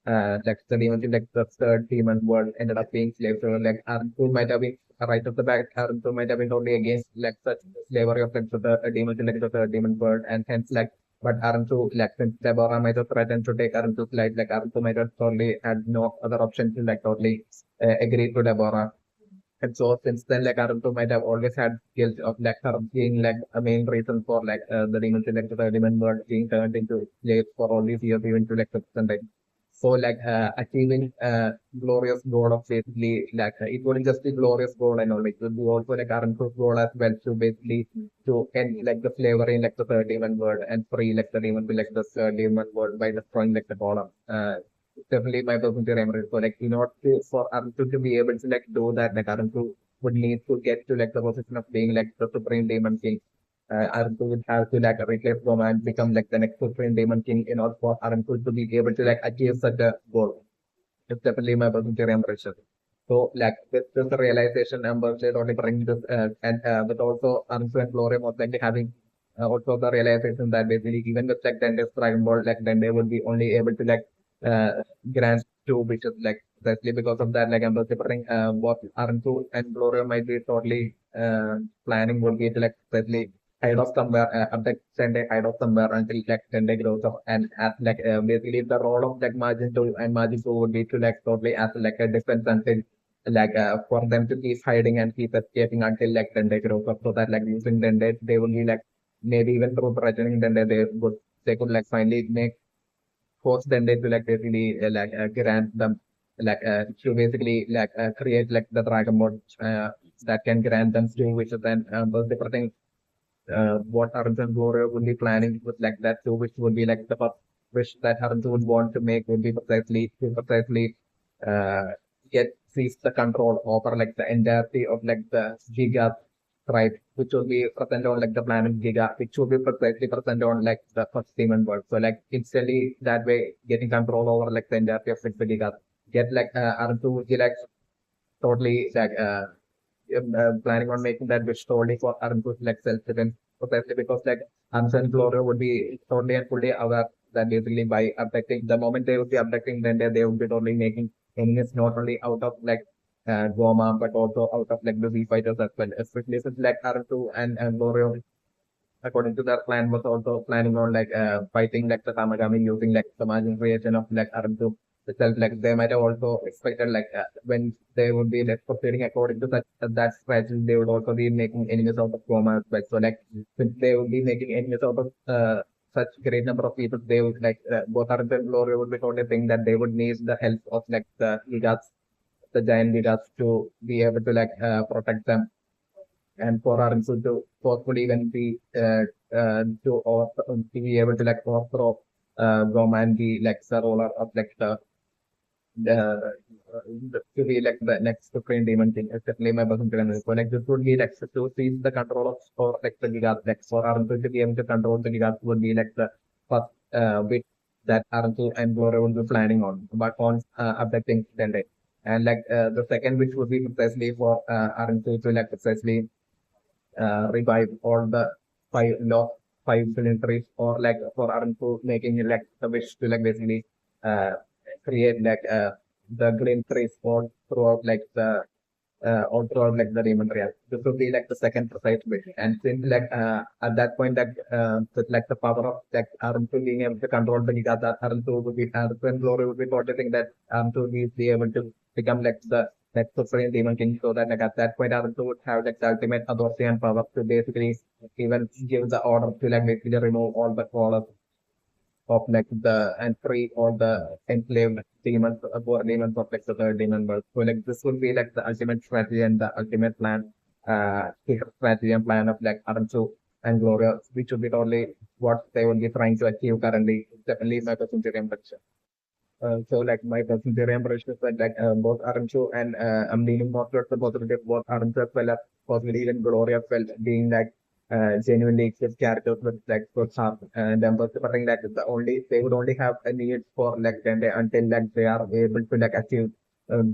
the demons in like the third demon world ended up being slaves. So like Arntu might have been right off the back, Arntu might have been totally against like such slavery of like the demons in like the third demon world and hence like but Aruntu, like since Deborah might have threatened to take Aruntu's life, like Aruntu might have totally had no other option to like totally agree to Deborah. And so since then, like Aruntu might have always had guilt of like her being like a main reason for like the demons in like the demon world being turned into slaves for all these years, even to like the present time. So like achieving glorious goal of basically like it wouldn't just be glorious goal and all, it would be also like Aruntu's goal as well to basically to end like the slavery in like the third demon world and free like the demon to like the third demon world by destroying like the column. Definitely my personal theory. So like in order for Aruntu to be able to like do that, like Aruntu would need to get to like the position of being like the supreme demon king. Aruntu would have to like replace Roma and become like the next supreme demon king in order for Aruntu to be able to like achieve such a goal. It's definitely my personal theory impression. So like with this realization, Amber said only bring this and but also Aruntu and Gloria was like having also the realization that basically even with like Dende's Dragon Ball, like Dende would be only able to like uh, grant two wishes, like especially because of that, like Amber separating what Aruntu and Gloria might be totally planning would be to like especially hide off somewhere, abduct Dende, hide off somewhere until like Dende grows up and as like basically the role of like Majin 2 and Majin 2 would be to like totally as like a defense until like for them to keep hiding and keep escaping until like Dende grows up so that like using Dende they will be like maybe even through threatening Dende they could like finally make force Dende to like basically grant them like to basically like create like the dragon mode that can grant them two wishes and those different things what Arjun and Gloria would be planning with like that too, which would be like the first wish that Arjun would want to make would be precisely uh, get seize the control over like the entirety of like the Giga tribe, which will be present on like the planet Giga, which will be precisely present on like the first demon world. So like instantly that way getting control over like the entirety of like the Giga. Get like Arjun would be like totally like planning on making that wish solely for Arunku's like self-defense, precisely because like Arunku and Gloria would be totally and fully aware that basically by abducting, the moment they would be abducting, then they would be totally making enemies not only out of like Goma, but also out of like the Z fighters as well, especially since like Arunku and Gloria according to their plan was also planning on like fighting like the Tamagami using like the margin creation of like Aruntu itself. Like they might have also expected like when they would be like proceeding according to that strategy, they would also be making enemies out of Goma as well. So like since they would be making enemies out of such great number of people, they would like both Aruntu and Gloria would be totally think that they would need the help of like the giant gigas to be able to like protect them and for our institute to forcefully when we to be able to like overthrow Rome and be like the ruler of like to be like the next supreme demon king, especially my person to so like this would be like to seize the control of or like the gigas like for Aruntu to be able to control the gigas would be like the first bit that Aruntu and Gloria would be planning on, but on abducting Dende. And like the second which would be precisely for Aruntu to like precisely revive all the lost five cylinders or like for Arunku making like the wish to like basically uh, create like the green trees all throughout like the all throughout like the demon realm. This would be like the second precise wish. And since like at that point that with like the power of like Aruntu being able to control the Gigata, Aruntu would be Aruntu and Glory would be noticing that Aruntu will be able to become like the next supreme demon king so that like at that point Aruntu would have like the ultimate authority and power to basically even give the order to like basically remove all the of like the and free all the enslaved demons, demons of like the third demon world. So like this would be like the ultimate strategy and the ultimate plan, secret strategy and plan of like Aranchu and Gloria, which would be totally what they would be trying to achieve currently. Definitely my person so like my person theory impression is that like both Aranchu and I'm leaning more towards the possibility of both Aranchu as well as possibly even Gloria as well being like genuinely exist characters with like good heart and them considering that the only they would only have a need for like then they until like they are able to like achieve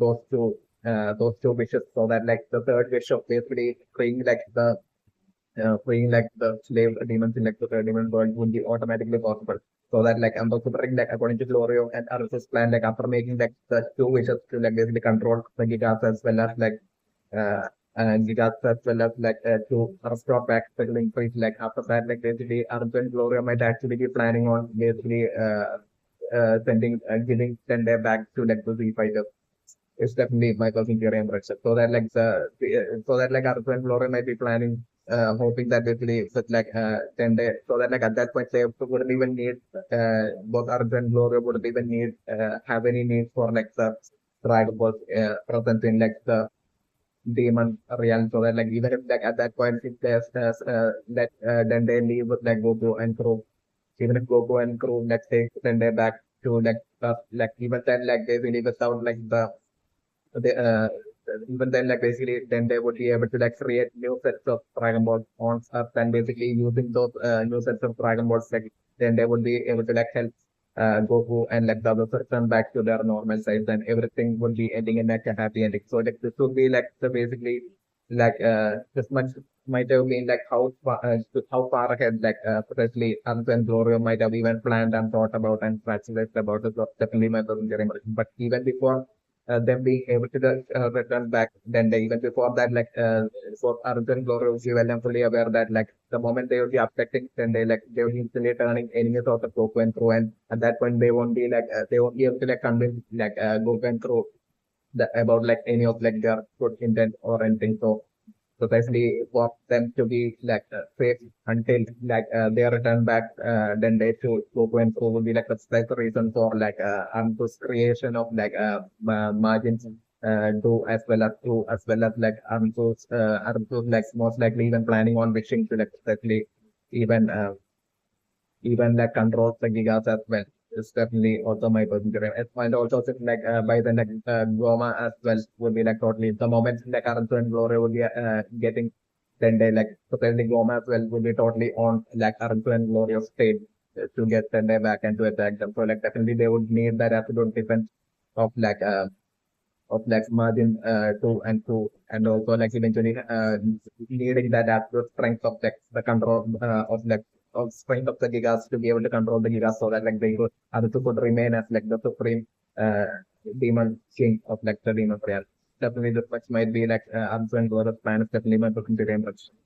those two wishes so that like the third wish of basically freeing like the slave demons in like the third demon world would be automatically possible. So that like I'm considering like according to Glorio and Arus's plan, like after making like the two wishes to like basically control the gigas as well as like uh gigas as well as like to restore back the increase like after that like basically Arus and Glorio might actually be planning on basically sending giving Tende back to like the Z fighters. It's definitely my cousin Jerry and Richard. So that like so that like our friend Laura might be planning, hoping that basically such like 10 days, so that like at that point they wouldn't even need both Arthur and Gloria wouldn't even need have any need for like the Dragon Ball presence in like the demon realm. So that like even if like at that point if there's let then they leave with like Goku and crew, even if Goku and crew let's take 10 day back to like even then like they really without like the they even then like basically then they would be able to like create new sets of Dragon Balls on Earth and basically using those new sets of Dragon Balls like then they would be able to like help Goku and like the others return back to their normal size and everything would be ending in like a happy ending. So like this would be like the basically like this much might have been like how far ahead like potentially Anth and Glorio might have even planned and thought about and strategized about it. So definitely my cousin Jeremy. But even before them being able to return back. Then they, even before that, like for Arjun Glory was well and fully aware that like the moment they would be affecting, then they would instantly turning enemies out of Goku and Crew, and at that point they won't be like they won't be able to like convince like Goku and Crew about like any of like their good intent or anything. So basically for them to be like safe until like they return back, then they to Goku and Crew will be like that's the reason for like Anku's creation of like margins do as well as to as well as like Anku's like most likely even planning on wishing to like especially even even like controls the gigas as well. It's definitely also my personal and also since like by the next Goma as well would be like totally the moment like Aransu and Glory would be getting then they like potentially Goma as well would be totally on like Aransu and Glory of state to get then they back and to attack them. So like definitely they would need that absolute defense of like margin two and two and also like eventually needing that absolute strength of like the control of like of strength of the gigas to be able to control the gigas so that like they could Arutu could remain as like the supreme uh, demon king of like the demon realm. Definitely this much might be like Arutu and Gora's plan is definitely my looking to much.